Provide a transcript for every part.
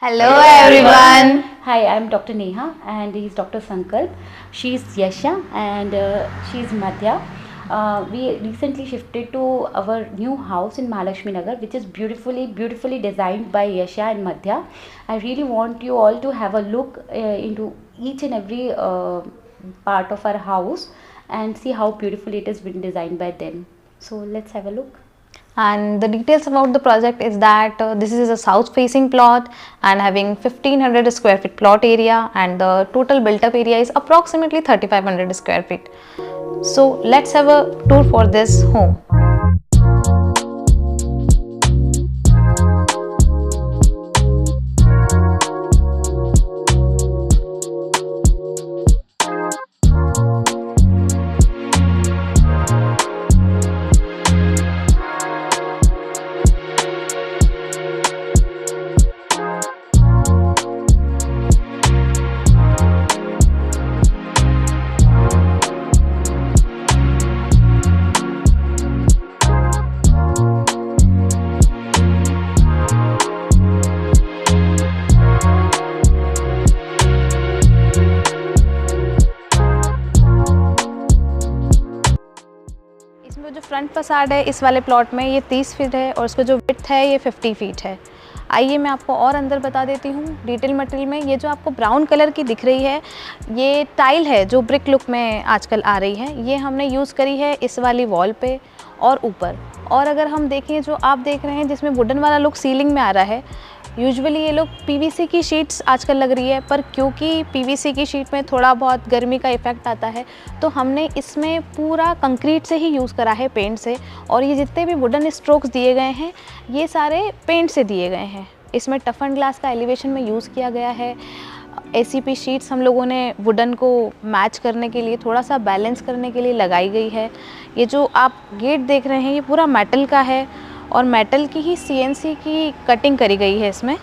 Hello everyone. Hi, I'm Dr. Neha and he's Dr. Sankalp. She's Yasha and she's Madhya. We recently shifted to our new house in Mahalakshmi Nagar, which is beautifully designed by Yasha and Madhya. I really want you all to have a look into each and every part of our house and see how beautifully it has been designed by them. So let's have a look. And the details about the project is that this is a south facing plot and having 1500 square feet plot area, and the total built up area is approximately 3500 square feet. So let's have a tour for this home. इसमें जो front facade है इस वाले plot में ये 30 feet है और उसका जो विड्थ है ये 50 फीट है। आइए मैं आपको और अंदर बता देती हूँ डिटेल मटेरियल में। ये जो आपको ब्राउन कलर की दिख रही है ये टाइल है जो ब्रिक लुक में आजकल आ रही है। ये हमने यूज़ करी है इस वाली वॉल पे और ऊपर। और अगर हम देखें जो आप देख रहे हैं जिसमें वुडन वाला लुक सीलिंग में आ रहा है, यूजुअली ये लोग पीवीसी की शीट्स आजकल लग रही है, पर क्योंकि पीवीसी की शीट में थोड़ा बहुत गर्मी का इफ़ेक्ट आता है तो हमने इसमें पूरा कंक्रीट से ही यूज़ करा है, पेंट से। और ये जितने भी वुडन स्ट्रोक्स दिए गए हैं ये सारे पेंट से दिए गए हैं। इसमें टफन ग्लास का एलिवेशन में यूज़ किया गया है। एसीपी शीट्स हम लोगों ने वुडन को मैच करने के लिए, थोड़ा सा बैलेंस करने के लिए लगाई गई है। ये जो आप गेट देख रहे हैं ये पूरा मेटल का है और मेटल की ही सीएनसी की कटिंग करी गई है इसमें।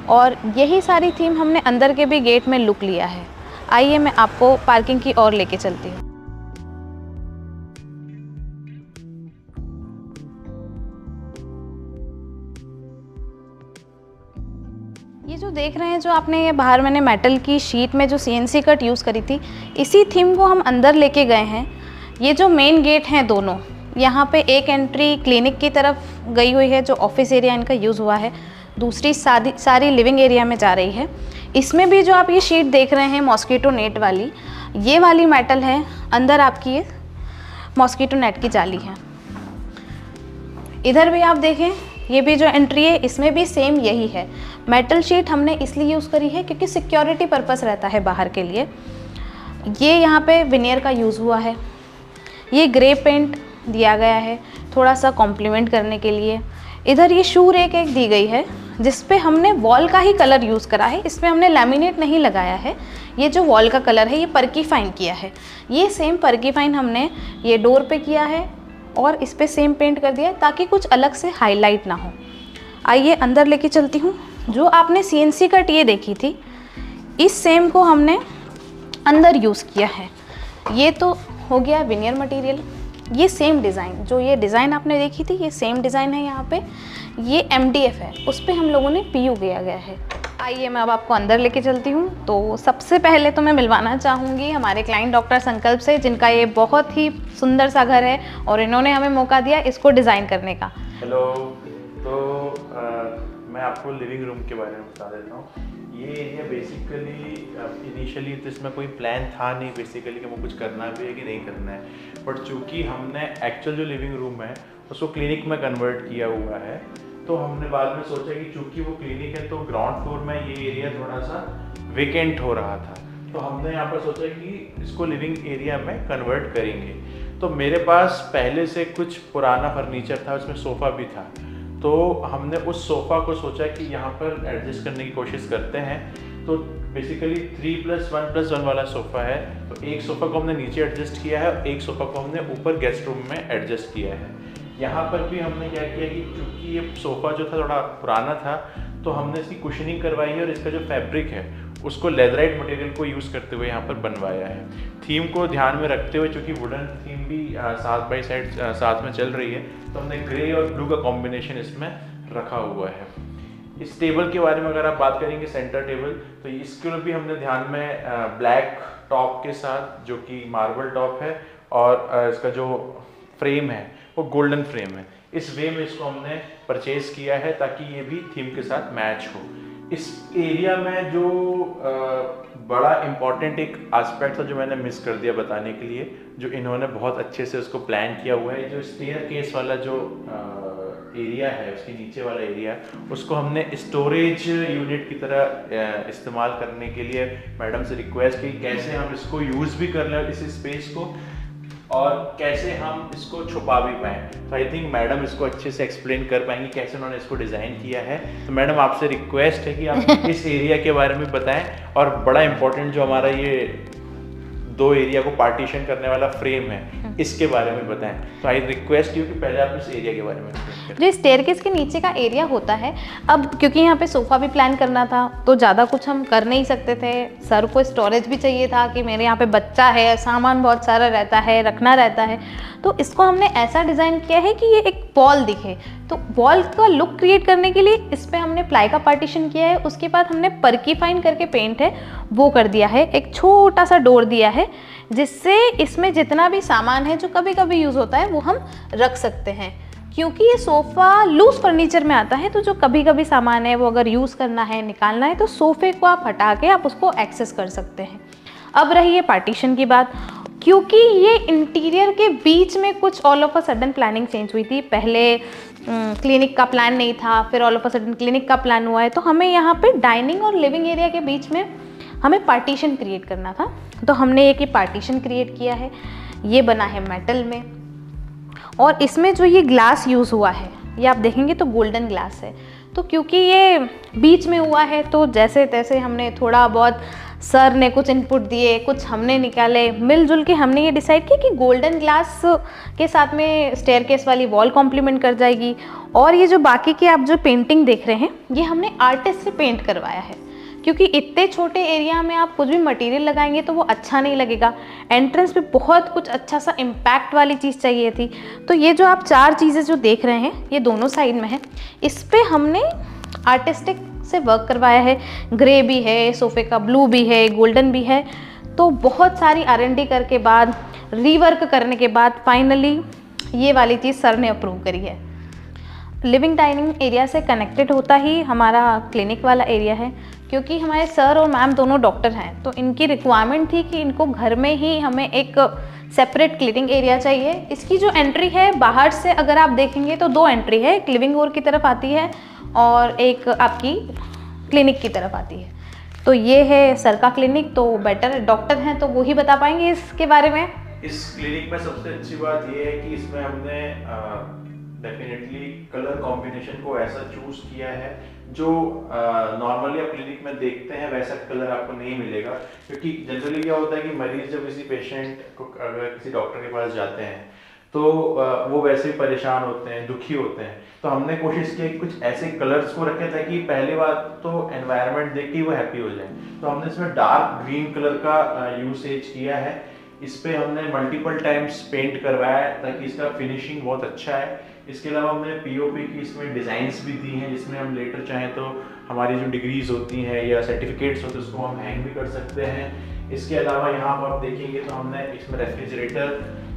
और यही सारी थीम हमने अंदर के भी गेट में लुक लिया है। आइए मैं आपको पार्किंग की ओर लेके चलती हूँ। ये जो देख रहे हैं जो आपने ये बाहर मैंने मेटल की शीट में जो सीएनसी कट यूज़ करी थी, इसी थीम को हम अंदर लेके गए हैं। ये जो मेन गेट हैं दोनों, यहाँ पे एक एंट्री क्लिनिक की तरफ गई हुई है जो ऑफिस एरिया इनका यूज़ हुआ है, दूसरी सारी लिविंग एरिया में जा रही है। इसमें भी जो आप ये शीट देख रहे हैं मॉस्किटो नेट वाली, ये वाली मेटल है, अंदर आपकी ये मॉस्किटो नेट की जाली है। इधर भी आप देखें ये भी जो एंट्री है इसमें भी सेम यही है। मेटल शीट हमने इसलिए यूज़ करी है क्योंकि सिक्योरिटी पर्पस रहता है बाहर के लिए। ये यहाँ पे विनियर का यूज़ हुआ है। ये ग्रे पेंट दिया गया है थोड़ा सा कॉम्प्लीमेंट करने के लिए। इधर ये शू रेक एक दी गई है जिस पे हमने वॉल का ही कलर यूज़ करा है, इसमें हमने लैमिनेट नहीं लगाया है। ये जो वॉल का कलर है ये पर्कीफाइन किया है। ये सेम पर्कीफाइन हमने ये डोर पे किया है और इस पे सेम पेंट कर दिया है ताकि कुछ अलग से हाईलाइट ना हो। आइए अंदर लेके चलती हूँ। जो आपने सीएनसी कट ये देखी थी इस सेम को हमने अंदर यूज़ किया है। ये तो हो गया विनियर मटेरियल। ये सेम डिज़ाइन, जो ये डिज़ाइन आपने देखी थी ये सेम डिज़ाइन है। यहाँ पे ये MDF है, उस पर हम लोगों ने PU किया गया है। आइए मैं अब आपको अंदर लेके चलती हूँ। तो सबसे पहले तो मैं मिलवाना चाहूँगी हमारे क्लाइंट डॉक्टर संकल्प से, जिनका ये बहुत ही सुंदर सा घर है और इन्होंने हमें मौका दिया इसको डिज़ाइन करने का। हेलो, तो मैं आपको लिविंग रूम के बारे में बता देता हूँ। ये एरिया बेसिकली इनिशियली तो इसमें कोई प्लान था नहीं बेसिकली कि वो कुछ करना भी है कि नहीं करना है, बट चूँकि हमने एक्चुअल जो लिविंग रूम है उसको क्लिनिक में कन्वर्ट किया हुआ है, तो हमने बाद में सोचा कि चूँकि वो क्लिनिक है तो ग्राउंड फ्लोर में ये एरिया थोड़ा सा वेकेंट हो रहा था, तो हमने यहाँ पर सोचा कि इसको लिविंग एरिया में कन्वर्ट करेंगे। तो मेरे पास पहले से कुछ पुराना फर्नीचर था, उसमें सोफ़ा भी था, तो हमने उस सोफ़ा को सोचा कि यहाँ पर एडजस्ट करने की कोशिश करते हैं। तो बेसिकली 3+1+1 वाला सोफ़ा है, तो एक सोफ़ा को हमने नीचे एडजस्ट किया है और एक सोफ़ा को हमने ऊपर गेस्ट रूम में एडजस्ट किया है। यहाँ पर भी हमने क्या किया कि चूँकि ये सोफ़ा जो था थोड़ा पुराना था तो हमने इसकी कुशनिंग करवाई है और इसका जो फैब्रिक है उसको लेदराइट मटेरियल को यूज़ करते हुए यहाँ पर बनवाया है। थीम को ध्यान में रखते हुए, चूँकि वुडन थीम भी साथ बाई साइड साथ में चल रही है, तो हमने ग्रे और ब्लू का कॉम्बिनेशन इसमें रखा हुआ है। इस टेबल के बारे में अगर आप बात करेंगे, सेंटर टेबल, तो इसके लिए भी हमने ध्यान में ब्लैक टॉप के साथ, जो कि मार्बल टॉप है, और इसका जो फ्रेम है वो गोल्डन फ्रेम है। इस वे में इसको हमने परचेज किया है ताकि ये भी थीम के साथ मैच हो। इस एरिया में जो बड़ा इम्पॉर्टेंट एक एस्पेक्ट था जो मैंने मिस कर दिया बताने के लिए, जो इन्होंने बहुत अच्छे से उसको प्लान किया हुआ है, जो स्टेयर केस वाला जो एरिया है, उसके नीचे वाला एरिया, उसको हमने स्टोरेज यूनिट की तरह इस्तेमाल करने के लिए मैडम से रिक्वेस्ट की कैसे हम इसको यूज़ भी कर लें इस स्पेस को, और कैसे हम इसको छुपा भी पाएँ। तो आई थिंक मैडम इसको अच्छे से एक्सप्लेन कर पाएंगी कैसे उन्होंने इसको डिज़ाइन किया है। तो मैडम आपसे रिक्वेस्ट है कि आप इस एरिया के बारे में बताएं, और बड़ा इम्पोर्टेंट जो हमारा ये 2 एरिया को पार्टीशन करने वाला फ्रेम है, इसके बारे में बताएं। तो आई रिक्वेस्ट यू कि पहले आप इस एरिया के बारे में बताएं। जो स्टेयरकेस के नीचे का एरिया होता है, अब क्योंकि यहाँ पे सोफ़ा भी प्लान करना था तो ज़्यादा कुछ हम कर नहीं सकते थे, सर को स्टोरेज भी चाहिए था कि मेरे यहाँ पे बच्चा है, सामान बहुत सारा रहता है, रखना रहता है, तो इसको हमने ऐसा डिज़ाइन किया है कि ये एक वॉल दिखे। तो वॉल का लुक क्रिएट करने के लिए इस पर हमने प्लाई का पार्टीशन किया है, उसके बाद हमने पर्कीफाइन करके पेंट है वो कर दिया है, एक छोटा सा डोर दिया है जिससे इसमें जितना भी सामान है जो कभी कभी यूज़ होता है वो हम रख सकते हैं। क्योंकि ये सोफ़ा लूज़ फर्नीचर में आता है, तो जो कभी कभी सामान है वो अगर यूज़ करना है, निकालना है, तो सोफ़े को आप हटा के आप उसको एक्सेस कर सकते हैं। अब रही है पार्टीशन की बात, क्योंकि ये इंटीरियर के बीच में कुछ all of a sudden planning change हुई थी। पहले क्लिनिक का प्लान नहीं था, फिर all of a sudden clinic का प्लान हुआ है, तो हमें यहाँ पे डाइनिंग और लिविंग एरिया के बीच में हमें पार्टीशन क्रिएट करना था। तो हमने एक ही पार्टीशन क्रिएट किया है, ये बना है मेटल में, और इसमें जो ये ग्लास यूज़ हुआ है ये आप देखेंगे तो गोल्डन ग्लास है। तो क्योंकि ये बीच में हुआ है तो जैसे तैसे हमने थोड़ा बहुत, सर ने कुछ इनपुट दिए, कुछ हमने निकाले, मिलजुल के हमने ये डिसाइड किया कि गोल्डन ग्लास के साथ में स्टेयरकेस वाली वॉल कॉम्प्लीमेंट कर जाएगी। और ये जो बाकी की आप जो पेंटिंग देख रहे हैं ये हमने आर्टिस्ट से पेंट करवाया है, क्योंकि इतने छोटे एरिया में आप कुछ भी मटेरियल लगाएंगे तो वो अच्छा नहीं लगेगा। एंट्रेंस पे बहुत कुछ अच्छा सा इम्पैक्ट वाली चीज़ चाहिए थी। तो ये जो आप 4 चीज़ें जो देख रहे हैं ये दोनों साइड में है, इस पे हमने आर्टिस्टिक से वर्क करवाया है। ग्रे भी है, सोफ़े का ब्लू भी है, गोल्डन भी है। तो बहुत सारी R&D करके बाद, रीवर्क करने के बाद फाइनली ये वाली चीज़ सर ने अप्रूव करी है। लिविंग डाइनिंग एरिया से कनेक्टेड होता ही हमारा क्लिनिक वाला एरिया है, क्योंकि हमारे सर और मैम दोनों डॉक्टर हैं, तो इनकी रिक्वायरमेंट थी कि इनको घर में ही हमें एक सेपरेट क्लीनिंग एरिया चाहिए। इसकी जो एंट्री है बाहर से अगर आप देखेंगे तो 2 एंट्री है, एक लिविंग ओर की तरफ आती है और एक आपकी क्लिनिक की तरफ आती है। तो ये है सर का क्लिनिक, तो बेटर डॉक्टर हैं तो वो ही बता पाएंगे इसके बारे में। इस क्लिनिक में सबसे अच्छी बात ये है कि इसमें हमने डेफिनेटली कलर कॉम्बिनेशन को ऐसा चूज किया है जो नॉर्मली आप क्लिनिक में देखते हैं वैसा कलर आपको नहीं मिलेगा। क्योंकि जनरली क्या होता है कि मरीज जब किसी पेशेंट को अगर किसी डॉक्टर के पास जाते हैं तो वो वैसे ही परेशान होते हैं, दुखी होते हैं। तो हमने कोशिश की कुछ ऐसे कलर्स को रखें ताकि पहली बात तो एनवायरनमेंट देख के वो हैप्पी हो जाए। तो हमने इसमें डार्क ग्रीन कलर का यूसेज किया है। इस पे हमने मल्टीपल टाइम्स पेंट करवाया है ताकि इसका फिनिशिंग बहुत अच्छा है। इसके अलावा हमने पीओपी की इसमें डिज़ाइंस भी दी हैं, जिसमें हम लेटर चाहें तो हमारी जो डिग्रीज होती हैं या सर्टिफिकेट्स होते हैं उसको हम हैंग भी कर सकते हैं। इसके अलावा यहाँ पर आप देखेंगे तो हमने इसमें रेफ्रिजरेटर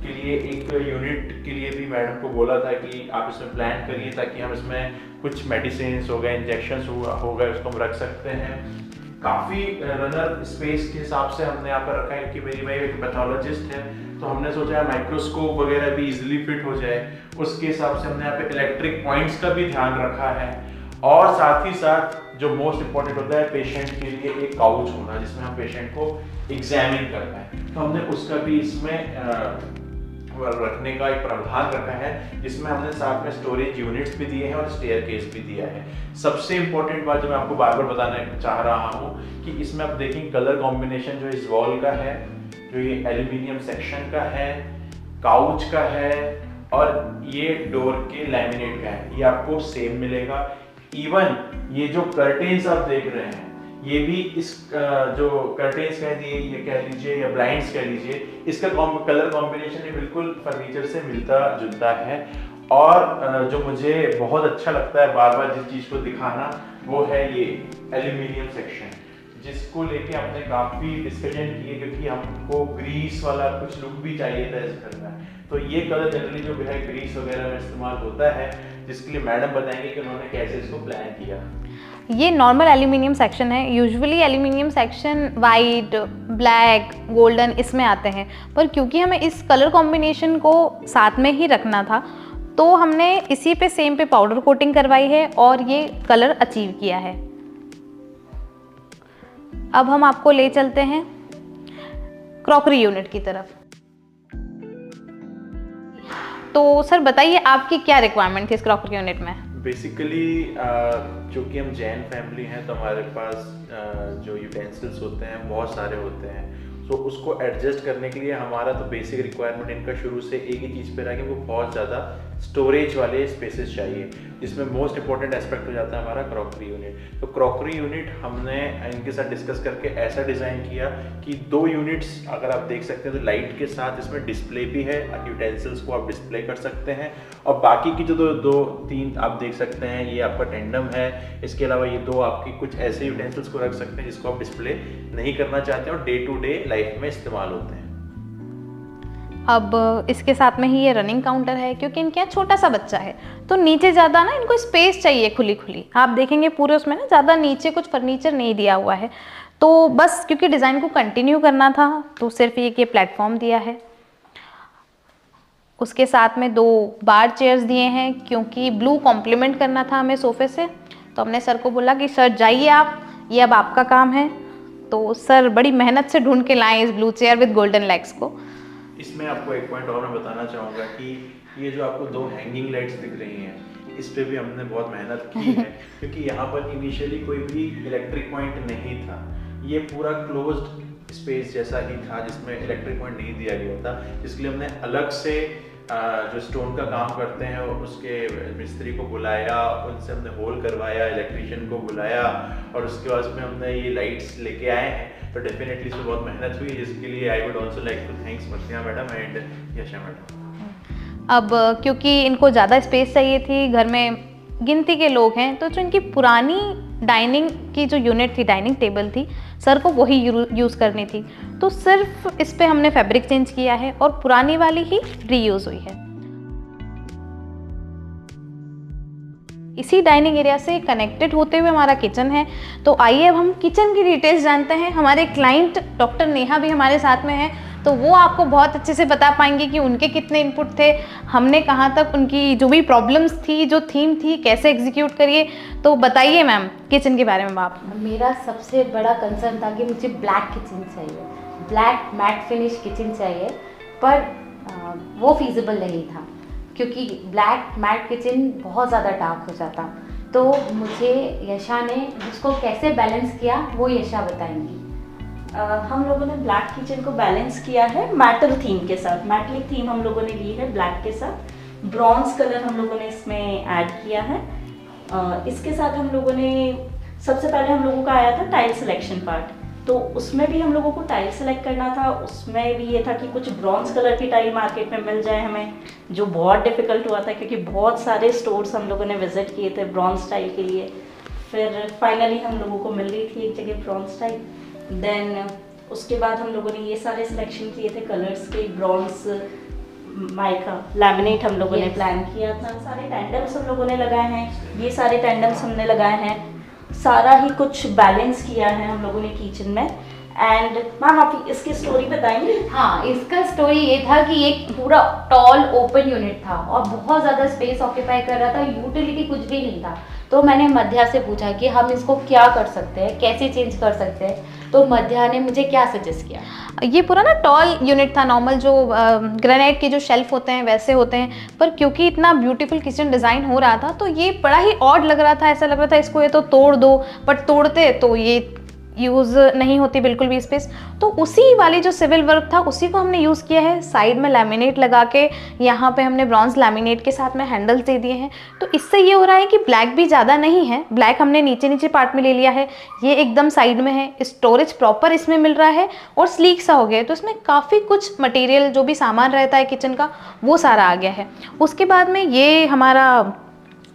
के लिए एक यूनिट के लिए भी मैडम को बोला था कि आप इसमें प्लान करिए ताकि हम इसमें कुछ मेडिसिन हो गए, इंजेक्शंस हो गए, उसको हम रख सकते हैं। काफ़ी रनर स्पेस के हिसाब से हमने यहाँ पर रखा है कि मेरी भाई एक पैथोलॉजिस्ट है तो हमने सोचा है माइक्रोस्कोप वगैरह भी इजीली फिट हो जाए, उसके हिसाब से हमने यहाँ पे इलेक्ट्रिक पॉइंट्स का भी ध्यान रखा है। और साथ ही साथ जो मोस्ट इम्पॉर्टेंट होता है पेशेंट के लिए एक काउच होना जिसमें हम पेशेंट को एग्जामिन करना है, तो हमने उसका भी इसमें रखने का एक प्रावधान रखा है, जिसमें हमने साथ में स्टोरेज यूनिट्स भी दिए हैं और स्टेयरकेस भी दिया है। सबसे इम्पोर्टेंट बात जो मैं आपको बार बार बताना चाह रहा हूँ कि इसमें आप देखेंगे कलर कॉम्बिनेशन जो इस वॉल का है, जो ये एल्यूमिनियम सेक्शन का है, काउच का है और ये डोर के लैमिनेट का है, ये आपको सेम मिलेगा। इवन ये जो कर्टेन्स आप देख रहे हैं ये भी इस जो कर्टेन्स कह दिए, ये कह लीजिए या ब्लाइंड्स कह लीजिए, इसका कलर कॉम्बिनेशन बिल्कुल फर्नीचर से मिलता जुलता है। और जो मुझे बहुत अच्छा लगता है बार बार जिस चीज़ को दिखाना, वो है ये एल्यूमिनियम सेक्शन, जिसको लेके हमने काफ़ी डिस्कशन किए क्योंकि हमको ग्रीस वाला कुछ लुक भी चाहिए था इस घर में। तो ये कलर जनरली जो है ग्रीस वगैरह में इस्तेमाल होता है, जिसके लिए मैडम बताएंगे कि उन्होंने कैसे इसको प्लान किया। ये नॉर्मल एल्यूमिनियम सेक्शन है। Usually aluminium section white, black, golden इसमें आते हैं, पर क्योंकि हमें इस कलर कॉम्बिनेशन को साथ में ही रखना था तो हमने इसी पे सेम पे पाउडर कोटिंग करवाई है और ये कलर अचीव किया है। अब हम आपको ले चलते हैं क्रॉकरी यूनिट की तरफ। तो सर बताइए आपकी क्या रिक्वायरमेंट थी इस क्रॉकरी यूनिट में? बेसिकली चूँकि हम जैन फैमिली हैं तो हमारे पास जो यूटेंसिल्स होते हैं बहुत सारे होते हैं। तो उसको एडजस्ट करने के लिए हमारा तो बेसिक रिक्वायरमेंट इनका शुरू से एक ही चीज़ पे रहा कि वो बहुत ज़्यादा स्टोरेज वाले स्पेसेस चाहिए, जिसमें मोस्ट इंपॉर्टेंट एस्पेक्ट हो जाता है हमारा क्रॉकरी यूनिट। तो क्रॉकरी यूनिट हमने इनके साथ डिस्कस करके ऐसा डिज़ाइन किया कि 2 यूनिट्स अगर आप देख सकते हैं तो लाइट के साथ इसमें डिस्प्ले भी है, यूटेंसिल्स को आप डिस्प्ले कर सकते हैं, और बाकी की जो 2-3 आप देख सकते हैं ये आपका टेंडम है। इसके अलावा ये 2 आपकी कुछ ऐसे यूटेंसिल्स को रख सकते हैं जिसको आप डिस्प्ले नहीं करना चाहते और डे टू डे लाइफ में इस्तेमाल होते हैं। अब इसके साथ में ही ये रनिंग काउंटर है, क्योंकि इनके यहाँ छोटा सा बच्चा है तो नीचे ज़्यादा ना इनको स्पेस चाहिए खुली खुली। आप देखेंगे पूरे उसमें ना ज़्यादा नीचे कुछ फर्नीचर नहीं दिया हुआ है, तो बस क्योंकि डिज़ाइन को कंटिन्यू करना था तो सिर्फ ये प्लेटफॉर्म दिया है। उसके साथ में 2 बार चेयर्स दिए हैं, क्योंकि ब्लू कॉम्प्लीमेंट करना था हमें सोफे से। तो हमने सर को बोला कि सर जाइए आप, ये अब आपका काम है। तो सर बड़ी मेहनत से ढूंढ के लाए इस blue chair with golden legs को। इसमें आपको एक पॉइंट और मैं बताना चाहूँगा कि ये जो आपको 2 हैंगिंग लाइट्स दिख रही हैं, इस पे भी हमने बहुत मेहनत की है क्योंकि यहाँ पर इनिशियली कोई भी इलेक्ट्रिक पॉइंट नहीं था। ये पूरा क्लोज्ड स्पेस जैसा ही था जिसमें इलेक्ट्रिक पॉइंट नहीं दिया गया था, इसके लिए हमने अलग से जो स्टोन का काम करते हैं उसके मिस्त्री को बुलाया, उनसे हमने होल करवाया, इलेक्ट्रीशियन को बुलाया और उसके बाद में हमने ये लाइट्स लेके आए हैं। तो डेफिनेटली इसमें बहुत मेहनत हुई, जिसके लिए I would also like to thanks Marcia madam and Yasha madam. अब क्योंकि इनको ज़्यादा स्पेस चाहिए थी, घर में गिनती के लोग हैं, तो जो इनकी पुरानी डाइनिंग की जो यूनिट थी, डाइनिंग टेबल थी, सर को वही यूज़ करनी थी, तो सिर्फ इस पे हमने फैब्रिक चेंज किया है और पुरानी वाली ही रीयूज़ हुई है। इसी डाइनिंग एरिया से कनेक्टेड होते हुए हमारा किचन है। तो आइए अब हम किचन की डिटेल्स जानते हैं। हमारे क्लाइंट डॉक्टर नेहा भी हमारे साथ में है, तो वो आपको बहुत अच्छे से बता पाएंगे कि उनके कितने इनपुट थे, हमने कहाँ तक उनकी जो भी प्रॉब्लम्स थी, जो थीम थी, कैसे एग्जीक्यूट करिए। तो बताइए मैम किचन के बारे में। आप मेरा सबसे बड़ा कंसर्न था कि मुझे ब्लैक किचन चाहिए, ब्लैक मैट फिनिश किचन चाहिए, पर वो फीजिबल नहीं था क्योंकि ब्लैक मैट किचन बहुत ज़्यादा डार्क हो जाता। तो मुझे यशा ने उसको कैसे बैलेंस किया वो यशा बताएंगी। हम लोगों ने ब्लैक किचन को बैलेंस किया है मेटल थीम के साथ। मेटलिक थीम हम लोगों ने ली है ब्लैक के साथ, ब्रॉन्ज कलर हम लोगों ने इसमें ऐड किया है। इसके साथ हम लोगों ने सबसे पहले हम लोगों का आया था टाइल सिलेक्शन पार्ट, तो उसमें भी हम लोगों को टाइल सेलेक्ट करना था। उसमें भी ये था कि कुछ ब्रॉन्ज कलर की टाइल मार्केट में मिल जाए हमें, जो बहुत डिफ़िकल्ट हुआ था क्योंकि बहुत सारे स्टोर्स हम लोगों ने विज़िट किए थे ब्रॉन्ज टाइल के लिए। फिर फाइनली हम लोगों को मिल रही थी एक जगह ब्रॉन्ज टाइल। देन उसके बाद हम लोगों ने ये सारे सिलेक्शन किए थे कलर्स के, ब्रॉन्ज माइका लैमिनेट हम लोगों ने प्लान किया था। सारे टेंडम्स हम लोगों ने लगाए हैं, ये सारे टेंडम्स हमने लगाए हैं, सारा ही कुछ बैलेंस किया है हम लोगों ने किचन में। एंड मैम आप इसकी स्टोरी बताएंगे? हाँ, इसका स्टोरी ये था कि एक पूरा टॉल ओपन यूनिट था और बहुत ज़्यादा स्पेस ऑक्यूपाई कर रहा था, यूटिलिटी कुछ भी नहीं था। तो मैंने मध्या से पूछा कि हम इसको क्या कर सकते हैं, कैसे चेंज कर सकते हैं। तो मध्या ने मुझे क्या सजेस्ट किया, ये पूरा ना टॉल यूनिट था, नॉर्मल जो ग्रेनाइट के जो शेल्फ होते हैं वैसे होते हैं, पर क्योंकि इतना ब्यूटीफुल किचन डिज़ाइन हो रहा था तो ये बड़ा ही ऑड लग रहा था। ऐसा लग रहा था इसको ये तो तोड़ दो, बट तोड़ते तो ये यूज़ नहीं होती बिल्कुल भी स्पेस, तो उसी वाली जो सिविल वर्क था उसी को हमने यूज़ किया है। साइड में लैमिनेट लगा के यहाँ पे हमने ब्रॉन्ज लैमिनेट के साथ में हैंडल्स दे दिए हैं। तो इससे ये हो रहा है कि ब्लैक भी ज़्यादा नहीं है, ब्लैक हमने नीचे नीचे पार्ट में ले लिया है, ये एकदम साइड में है, स्टोरेज प्रॉपर इसमें मिल रहा है और स्लीक सा हो गया है। तो इसमें काफ़ी कुछ मटेरियल जो भी सामान रहता है किचन का वो सारा आ गया है। उसके बाद में ये हमारा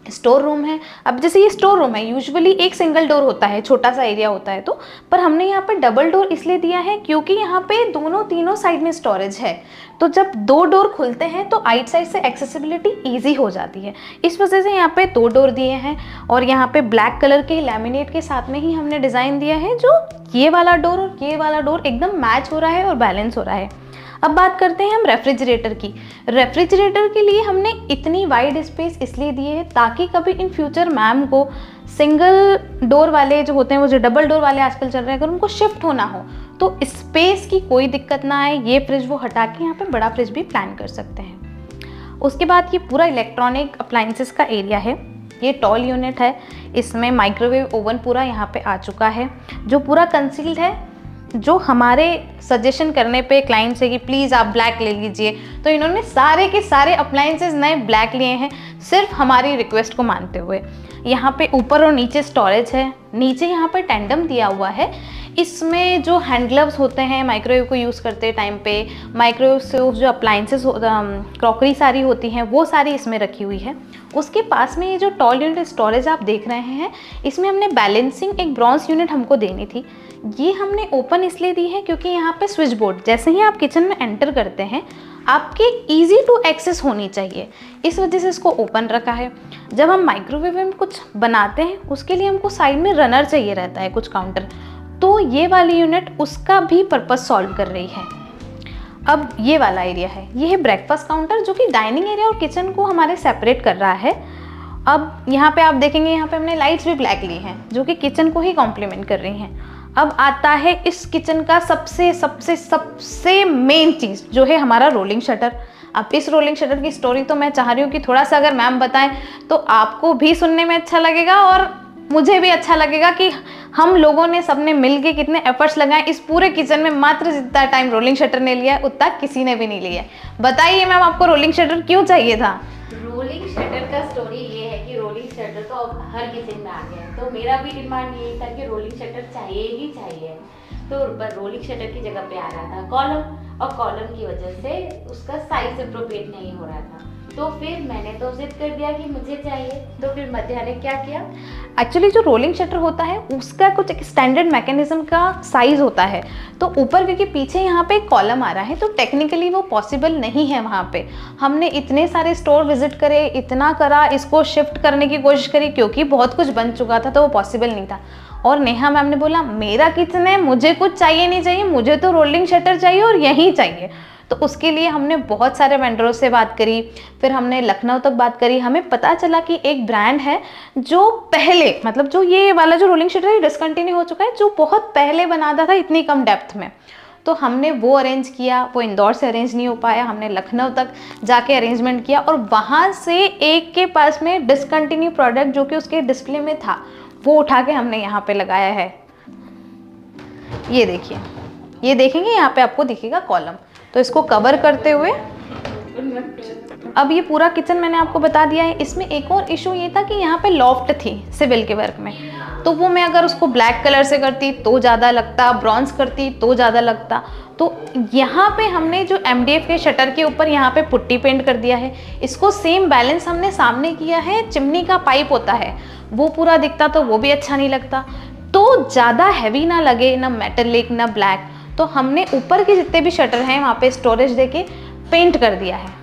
स्टोर रूम है। अब जैसे ये स्टोर रूम है, यूजुअली एक सिंगल डोर होता है, छोटा सा एरिया होता है, तो पर हमने यहाँ पे डबल डोर इसलिए दिया है क्योंकि यहाँ पे तीनों साइड में स्टोरेज है। तो जब 2 डोर खुलते हैं तो आइट साइड से एक्सेसिबिलिटी ईजी हो जाती है, इस वजह से यहाँ पे 2 डोर दिए हैं। और यहाँ पे ब्लैक कलर के लैमिनेट के साथ में ही हमने डिज़ाइन दिया है, जो ये वाला डोर और ये वाला डोर एकदम मैच हो रहा है और बैलेंस हो रहा है। अब बात करते हैं हम रेफ्रिजरेटर की। रेफ्रिजरेटर के लिए हमने इतनी वाइड स्पेस इसलिए दी है ताकि कभी इन फ्यूचर मैम को सिंगल डोर वाले जो होते हैं, वो जो डबल डोर वाले आजकल चल रहे हैं, अगर उनको शिफ्ट होना हो तो स्पेस की कोई दिक्कत ना आए, ये फ्रिज वो हटा के यहाँ पे बड़ा फ्रिज भी प्लान कर सकते हैं। उसके बाद ये पूरा इलेक्ट्रॉनिक अप्लाइंसेस का एरिया है, ये टॉल यूनिट है, इसमें माइक्रोवेव ओवन पूरा यहाँ पे आ चुका है जो पूरा कंसील्ड है। जो हमारे सजेशन करने पे क्लाइंट से कि प्लीज़ आप ब्लैक ले लीजिए, तो इन्होंने सारे के सारे अप्लाइंसेस नए ब्लैक लिए हैं सिर्फ हमारी रिक्वेस्ट को मानते हुए। यहाँ पे ऊपर और नीचे स्टोरेज है, नीचे यहाँ पर टेंडम दिया हुआ है, इसमें जो हैंड ग्लव्स होते हैं माइक्रोवेव को यूज़ करते टाइम पे, माइक्रोवेव से जो अप्लाइंसेस क्रॉकरी सारी होती हैं वो सारी इसमें रखी हुई है। उसके पास में ये जो टॉल यूनिट स्टोरेज आप देख रहे हैं, इसमें हमने बैलेंसिंग एक ब्रॉन्ज यूनिट हमको देनी थी, ये हमने ओपन इसलिए दी है क्योंकि यहाँ पे स्विच बोर्ड जैसे ही आप किचन में एंटर करते हैं आपके इजी टू एक्सेस होनी चाहिए, इस वजह से इसको ओपन रखा है। जब हम माइक्रोवेव में कुछ बनाते हैं उसके लिए हमको साइड में रनर चाहिए रहता है, कुछ काउंटर, तो ये वाली यूनिट उसका भी पर्पस सॉल्व कर रही है। अब ये वाला एरिया है, ये है ब्रेकफास्ट काउंटर जो कि डाइनिंग एरिया और किचन को हमारे सेपरेट कर रहा है। अब यहाँ पे आप देखेंगे यहाँ पे हमने लाइट्स भी ब्लैक ली हैं जो कि किचन को ही कॉम्प्लीमेंट कर रही हैं। अब आता है इस किचन का सबसे सबसे सबसे मेन चीज़ जो है हमारा रोलिंग शटर। अब इस रोलिंग शटर की स्टोरी तो मैं चाह रही हूँ कि थोड़ा सा अगर मैम बताएं तो आपको भी सुनने में अच्छा लगेगा और मुझे भी अच्छा लगेगा कि हम लोगों ने सबने मिलके कितने एफर्ट्स लगाए इस पूरे किचन में। मात्र जितना टाइम रोलिंग शटर ने लिया है उतना किसी ने भी नहीं लिया है। बताइए मैम आपको रोलिंग शटर क्यों चाहिए था? रोलिंग शटर का स्टोरी ये है कि रोलिंग शटर तो अब हर किचन में आ गया है, तो मेरा भी डिमांड यही था कि रोलिंग शटर चाहिए ही चाहिए। तो रोलिंग शटर की जगह पे आ रहा था कॉलम, और कॉलम की वजह से उसका साइज अप्रोप्रिएट नहीं हो रहा था, तो फिर मैंने तो जिद कर दिया कि मुझे चाहिए। तो फिर मध्या ने क्या किया, एक्चुअली जो रोलिंग शटर होता है उसका कुछ एक स्टैंडर्ड मैकेनिज्म का साइज़ होता है, तो ऊपर क्योंकि पीछे यहाँ पे एक कॉलम आ रहा है तो टेक्निकली वो पॉसिबल नहीं है। वहाँ पे हमने इतने सारे स्टोर विजिट करे, इतना करा, इसको शिफ्ट करने की कोशिश करी क्योंकि बहुत कुछ बन चुका था तो वो पॉसिबल नहीं था। और नेहा मैम ने बोला मेरा किचन है, मुझे कुछ चाहिए नहीं चाहिए, मुझे तो रोलिंग शटर चाहिए और यहीं चाहिए। तो उसके लिए हमने बहुत सारे वेंडरों से बात करी, फिर हमने लखनऊ तक बात करी। हमें पता चला कि एक ब्रांड है जो पहले, मतलब जो ये वाला जो रोलिंग शटर है डिसकंटिन्यू हो चुका है, जो बहुत पहले बनाता था इतनी कम डेप्थ में, तो हमने वो अरेंज किया। वो इंदौर से अरेंज नहीं हो पाया, हमने लखनऊ तक जाके अरेंजमेंट किया और वहाँ से एक के पास में डिसकंटिन्यू प्रोडक्ट जो कि उसके डिस्प्ले में था वो उठा के हमने यहाँ पे लगाया है। ये देखिए, ये देखेंगे यहाँ पे आपको दिखेगा कॉलम, तो इसको कवर करते हुए अब ये पूरा किचन मैंने आपको बता दिया है। इसमें एक और इशू ये था कि यहाँ पे लॉफ्ट थी सिविल के वर्क में, तो वो मैं अगर उसको ब्लैक कलर से करती तो ज़्यादा लगता, ब्रॉन्ज करती तो ज़्यादा लगता। तो यहाँ पे हमने जो MDF के शटर के ऊपर यहाँ पे पुट्टी पेंट कर दिया है। इसको सेम बैलेंस हमने सामने किया है, चिमनी का पाइप होता है वो पूरा दिखता तो वो भी अच्छा नहीं लगता, तो ज़्यादा हैवी ना लगे, ना मेटेलिक ना ब्लैक, तो हमने ऊपर के जितने भी शटर हैं वहाँ पे स्टोरेज देके पेंट कर दिया है।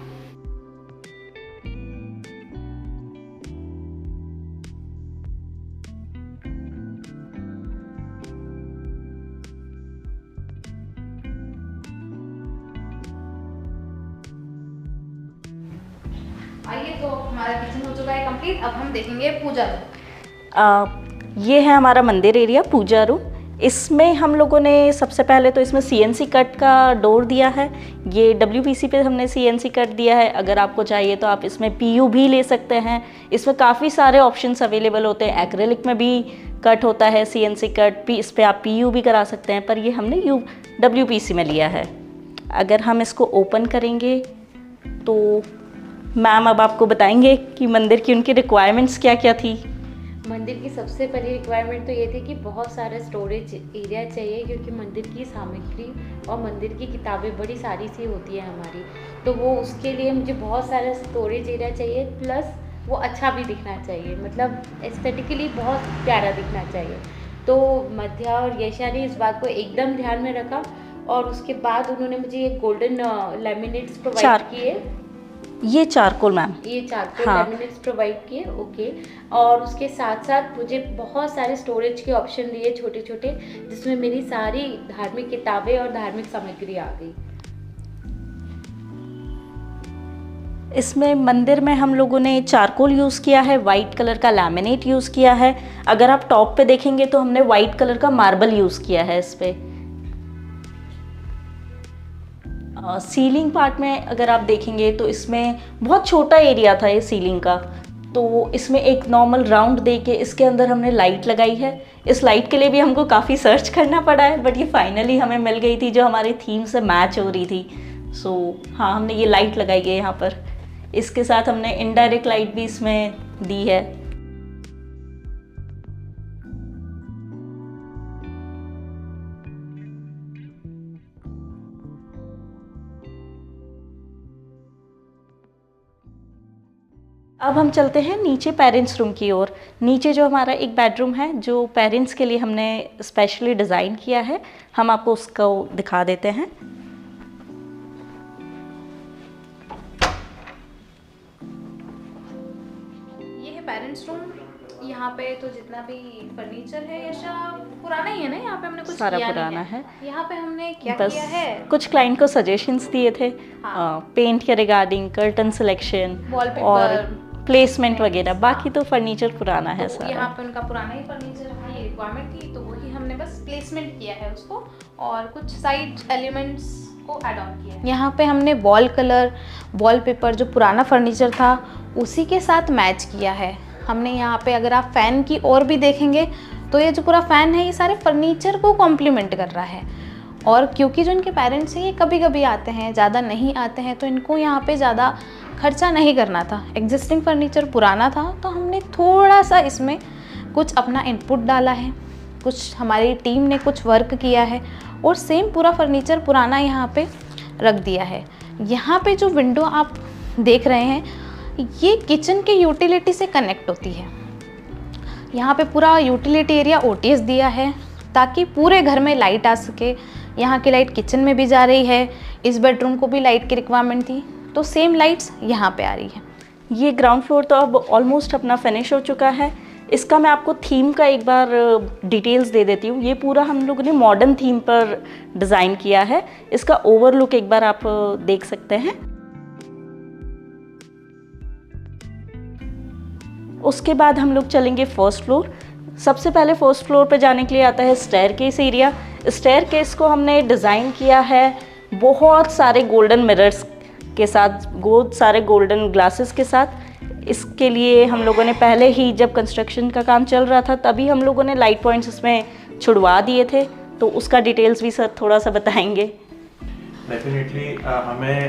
आइए, तो हमारा किचन हो चुका है कंप्लीट। अब हम देखेंगे पूजा रूम। ये है हमारा मंदिर एरिया, पूजा रूम। इसमें हम लोगों ने सबसे पहले तो इसमें CNC कट का डोर दिया है। ये WPC पे हमने CNC कट दिया है। अगर आपको चाहिए तो आप इसमें PU भी ले सकते हैं। इसमें काफ़ी सारे ऑप्शंस अवेलेबल होते हैं। एक्रेलिक में भी कट होता है CNC कट, इस पर आप PU भी करा सकते हैं, पर ये हमने WPC में लिया है। अगर हम इसको ओपन करेंगे तो मैम अब आपको बताएंगे कि मंदिर की उनकी रिक्वायरमेंट्स क्या क्या थी। मंदिर की सबसे पहली रिक्वायरमेंट तो ये थी कि बहुत सारा स्टोरेज एरिया चाहिए, क्योंकि मंदिर की सामग्री और मंदिर की किताबें बड़ी सारी सी होती है हमारी, तो वो उसके लिए मुझे बहुत सारा स्टोरेज एरिया चाहिए, प्लस वो अच्छा भी दिखना चाहिए, मतलब एस्थेटिकली बहुत प्यारा दिखना चाहिए। तो मध्या और यशा ने इस बात को एकदम ध्यान में रखा, और उसके बाद उन्होंने मुझे ये गोल्डन लैमिनेट्स प्रोवाइड किए। ये चारकोल मैम, ये चारकोल हाँ। लैमिनेट्स प्रोवाइड किए, ओके। और उसके साथ साथ मुझे बहुत सारे स्टोरेज के ऑप्शन दिए छोटे छोटे, जिसमें मेरी सारी धार्मिक किताबें और धार्मिक सामग्री आ गई। इसमें मंदिर में हम लोगों ने चारकोल यूज़ किया है, वाइट कलर का लैमिनेट यूज़ किया है। अगर आप टॉप पे देखेंगे तो हमने वाइट कलर का मार्बल यूज़ किया है इस पे। सीलिंग पार्ट में अगर आप देखेंगे तो इसमें बहुत छोटा एरिया था ये सीलिंग का, तो इसमें एक नॉर्मल राउंड दे के इसके अंदर हमने लाइट लगाई है। इस लाइट के लिए भी हमको काफ़ी सर्च करना पड़ा है, बट ये फाइनली हमें मिल गई थी जो हमारी थीम से मैच हो रही थी। सो हाँ, हमने ये लाइट लगाई है यहाँ पर। इसके साथ हमने इनडायरेक्ट लाइट भी इसमें दी है। अब हम चलते हैं नीचे पेरेंट्स रूम की ओर। नीचे जो हमारा एक बेडरूम है जो पेरेंट्स के लिए हमने स्पेशली डिज़ाइन किया है, हम आपको उसको दिखा देते हैं। ये है पेरेंट्स रूम। यहाँ पे तो जितना भी फर्नीचर है यशा पुराना ही है ना, यहाँ पे हमने कुछ सारा किया पुराना नहीं है। यहाँ पे हमने क्या बस किया है, कुछ क्लाइंट को सजेशंस दिए थे, हाँ। पेंट के रिगार्डिंग, कर्टन सिलेक्शन Wallpaper, और प्लेसमेंट वगैरह। बाकी तो फर्नीचर पुराना है तो सारा। यहाँ पे उनका पुराना ही फर्नीचर की रिक्वायरमेंट थी, तो वही हमने बस प्लेसमेंट किया है उसको, और कुछ साइड एलिमेंट्स को ऐड ऑन किया है। यहाँ पे हमने वॉल कलर, वॉलपेपर जो पुराना फर्नीचर था उसी के साथ मैच किया है हमने। यहाँ पे अगर आप फ़ैन की ओर भी देखेंगे तो ये जो पूरा फ़ैन है ये सारे फर्नीचर को कॉम्प्लीमेंट कर रहा है। और क्योंकि जो इनके पेरेंट्स हैं ये कभी कभी आते हैं, ज़्यादा नहीं आते हैं, तो इनको यहाँ पे ज़्यादा खर्चा नहीं करना था। एग्जिस्टिंग फर्नीचर पुराना था, तो हमने थोड़ा सा इसमें कुछ अपना इनपुट डाला है, कुछ हमारी टीम ने कुछ वर्क किया है, और सेम पूरा फर्नीचर पुराना यहाँ पे रख दिया है। यहाँ पे जो विंडो आप देख रहे हैं ये किचन के यूटिलिटी से कनेक्ट होती है। यहाँ पे पूरा यूटिलिटी एरिया OTS दिया है ताकि पूरे घर में लाइट आ सके। यहाँ की लाइट किचन में भी जा रही है, इस बेडरूम को भी लाइट की रिक्वायरमेंट थी, तो सेम लाइट्स यहाँ पे आ रही है। ये ग्राउंड फ्लोर तो अब ऑलमोस्ट अपना फिनिश हो चुका है। इसका मैं आपको थीम का एक बार डिटेल्स दे देती हूँ। ये पूरा हम लोगों ने मॉडर्न थीम पर डिज़ाइन किया है। इसका ओवरलुक एक बार आप देख सकते हैं। उसके बाद हम लोग चलेंगे फर्स्ट फ्लोर। सबसे पहले फर्स्ट फ्लोर पे जाने के लिए आता है स्टेयरकेस एरिया। स्टेयरकेस को हमने डिज़ाइन किया है बहुत सारे गोल्डन मिरर्स के साथ, बहुत सारे गोल्डन ग्लासेस के साथ। इसके लिए हम लोगों ने पहले ही जब कंस्ट्रक्शन का काम चल रहा था तभी हम लोगों ने लाइट पॉइंट्स इसमें छुड़वा दिए थे, तो उसका डिटेल्स भी सर थोड़ा सा बताएंगे। डेफिनेटली हमें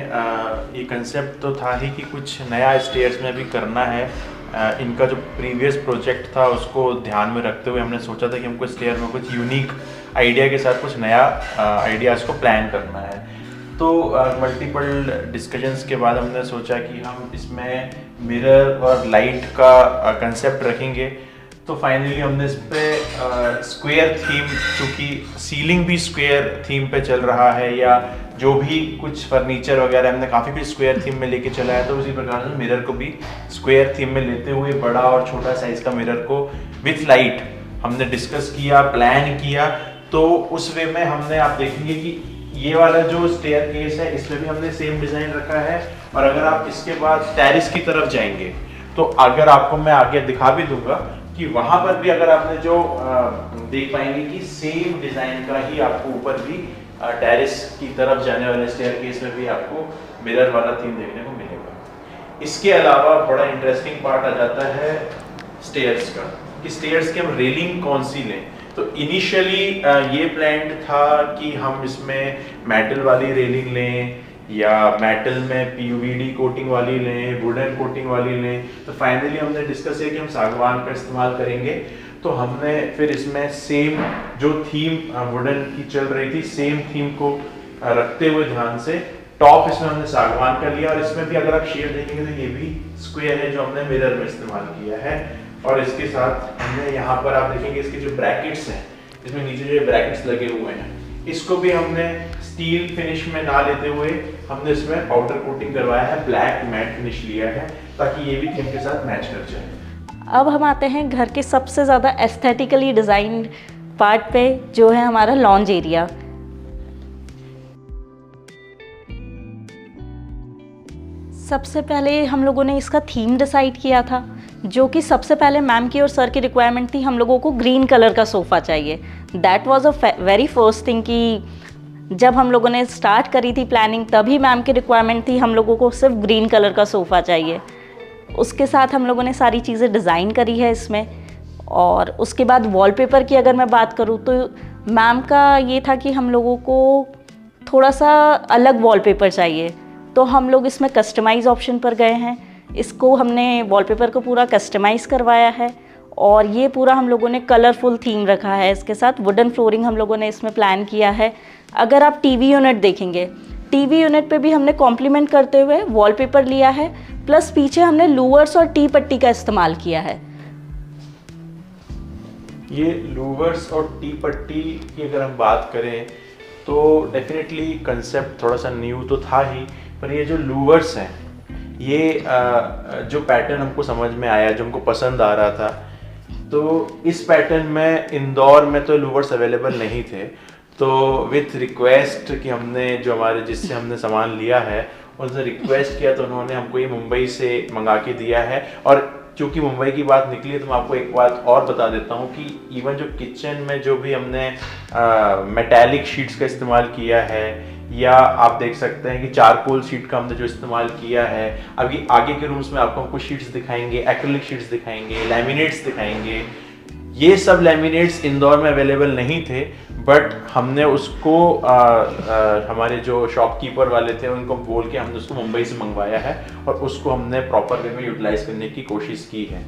ये कंसेप्ट तो था ही कि कुछ नया स्टेयर्स में भी करना है। इनका जो प्रीवियस प्रोजेक्ट था उसको ध्यान में रखते हुए हमने सोचा था कि हमको स्टेयर में कुछ यूनिक आइडिया के साथ कुछ नया आइडियाज़ को प्लान करना है। तो मल्टीपल डिस्कशंस के बाद हमने सोचा कि हम इसमें मिरर और लाइट का कंसेप्ट रखेंगे। तो फाइनली हमने इस पर स्क्वायर थीम, चूँकि सीलिंग भी स्क्वायर थीम पे चल रहा है, या जो भी कुछ फर्नीचर वगैरह हमने काफ़ी कुछ स्क्वायर थीम में लेके चला है, तो उसी प्रकार से मिरर को भी स्क्वायर थीम में लेते हुए बड़ा और छोटा साइज़ का मिरर को विथ लाइट हमने डिस्कस किया, प्लान किया। तो उस वे में हमने, आप देखेंगे कि ये वाला जो स्टेयरकेस है इसमें भी हमने सेम डिज़ाइन रखा है। और अगर आप इसके बाद टेरेस की तरफ जाएंगे तो अगर आपको मैं आगे दिखा भी दूंगा कि वहाँ पर भी अगर आपने जो देख पाएंगे कि सेम डिज़ाइन का ही आपको ऊपर भी टेरेस की तरफ जाने वाले स्टेयरकेस में भी आपको मिरर वाला थीम देखने को मिलेगा। इसके अलावा बड़ा इंटरेस्टिंग पार्ट आ जाता है स्टेयर्स का, कि स्टेयर्स की हम रेलिंग कौन सी लें। तो इनिशियली ये प्लान था कि हम इसमें मेटल वाली रेलिंग लें या मेटल में पीयूवीडी कोटिंग वाली लें, वुडन कोटिंग वाली लें। तो फाइनली हमने डिस्कस किया कि हम सागवान का इस्तेमाल करेंगे। तो हमने फिर इसमें सेम जो थीम वुडन की चल रही थी, सेम थीम को रखते हुए ध्यान से टॉप इसमें हमने सागवान का लिया। और इसमें भी अगर आप शेड देखेंगे तो ये भी स्क्वायर है जो हमने मिरर में इस्तेमाल किया है। और इसके साथ हमने यहाँ पर आप देखेंगे इसके जो ब्रैकेट्स हैं, इसमें नीचे जो ब्रैकेट्स लगे हुए हैं, इसको भी हमने स्टील फिनिश में ना लेते हुए हमने इसमें पाउडर कोटिंग करवाया है, ब्लैक मैट फिनिश लिया है ताकि ये भी थीम के साथ मैच कर जाए। अब हम आते हैं घर के सबसे ज़्यादा एस्थेटिकली डिज़ाइन पार्ट पे, जो है हमारा लॉन्ज एरिया। सबसे पहले हम लोगों ने इसका थीम डिसाइड किया था, जो कि सबसे पहले मैम की और सर की रिक्वायरमेंट थी, हम लोगों को ग्रीन कलर का सोफ़ा चाहिए। That was a very first thing कि जब हम लोगों ने स्टार्ट करी थी प्लानिंग, तभी मैम की रिक्वायरमेंट थी हम लोगों को सिर्फ ग्रीन कलर का सोफ़ा चाहिए। उसके साथ हम लोगों ने सारी चीज़ें डिज़ाइन करी है इसमें। और उसके बाद वॉलपेपर की अगर मैं बात करूँ तो मैम का ये था कि हम लोगों को थोड़ा सा अलग वॉलपेपर चाहिए, तो हम लोग इसमें कस्टमाइज़ ऑप्शन पर गए हैं। इसको हमने वॉलपेपर को पूरा कस्टमाइज़ करवाया है और ये पूरा हम लोगों ने कलरफुल थीम रखा है। इसके साथ वुडन फ्लोरिंग हम लोगों ने इसमें प्लान किया है। अगर आप टीवी यूनिट देखेंगे, टीवी यूनिट पे भी हमने कॉम्प्लीमेंट करते हुए वॉलपेपर लिया है, प्लस पीछे हमने लूवर्स और टी पट्टी का इस्तेमाल किया है। ये लूवर्स और टी पट्टी की अगर हम बात करें तो डेफिनेटली कंसेप्ट थोड़ा सा न्यू तो था ही, पर ये जो लूवर्स हैं, ये जो पैटर्न हमको समझ में आया, जो हमको पसंद आ रहा था, तो इस पैटर्न में इंदौर में तो लूवर्स अवेलेबल नहीं थे। तो विथ रिक्वेस्ट कि हमने जो हमारे जिससे हमने सामान लिया है उनसे रिक्वेस्ट किया, तो उन्होंने हमको ये मुंबई से मंगा के दिया है। और क्योंकि मुंबई की बात निकली है तो मैं आपको एक बात और बता देता हूँ कि इवन जो किचन में जो भी हमने मेटालिक शीट्स का इस्तेमाल किया है, या आप देख सकते हैं कि चारकोल शीट का हमने जो इस्तेमाल किया है, अभी आगे के रूम्स में आपको हमको शीट्स दिखाएंगे, एक्रिलिक शीट्स दिखाएंगे, लैमिनेट्स दिखाएंगे। ये सब लैमिनेट्स इंदौर में अवेलेबल नहीं थे, बट हमने उसको हमारे जो शॉपकीपर वाले थे उनको बोल के हमने उसको मुंबई से मंगवाया है और उसको हमने प्रॉपर वे में यूटिलाइज करने की कोशिश की है।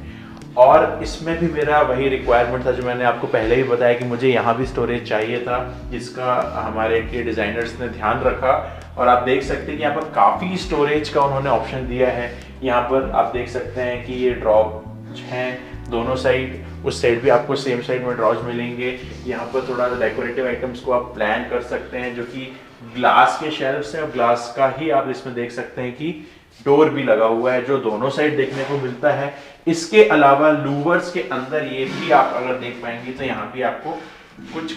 और इसमें भी मेरा वही रिक्वायरमेंट था जो मैंने आपको पहले ही बताया कि मुझे यहाँ भी स्टोरेज चाहिए था, जिसका हमारे इंटीरियर डिज़ाइनर्स ने ध्यान रखा। और आप देख सकते हैं कि यहाँ पर काफ़ी स्टोरेज का उन्होंने ऑप्शन दिया है। यहाँ पर आप देख सकते हैं कि ये ड्रॉज हैं दोनों साइड, उस साइड भी आपको सेम साइड में ड्रॉज मिलेंगे। यहाँ पर थोड़ा डेकोरेटिव आइटम्स को आप प्लान कर सकते हैं, जो कि ग्लास के शेल्फ्स हैं, और ग्लास का ही आप इसमें देख सकते हैं कि डोर भी लगा हुआ है जो दोनों साइड देखने को मिलता है। इसके अलावा लूवर्स के अंदर ये भी आप अगर देख पाएंगे तो यहाँ भी आपको कुछ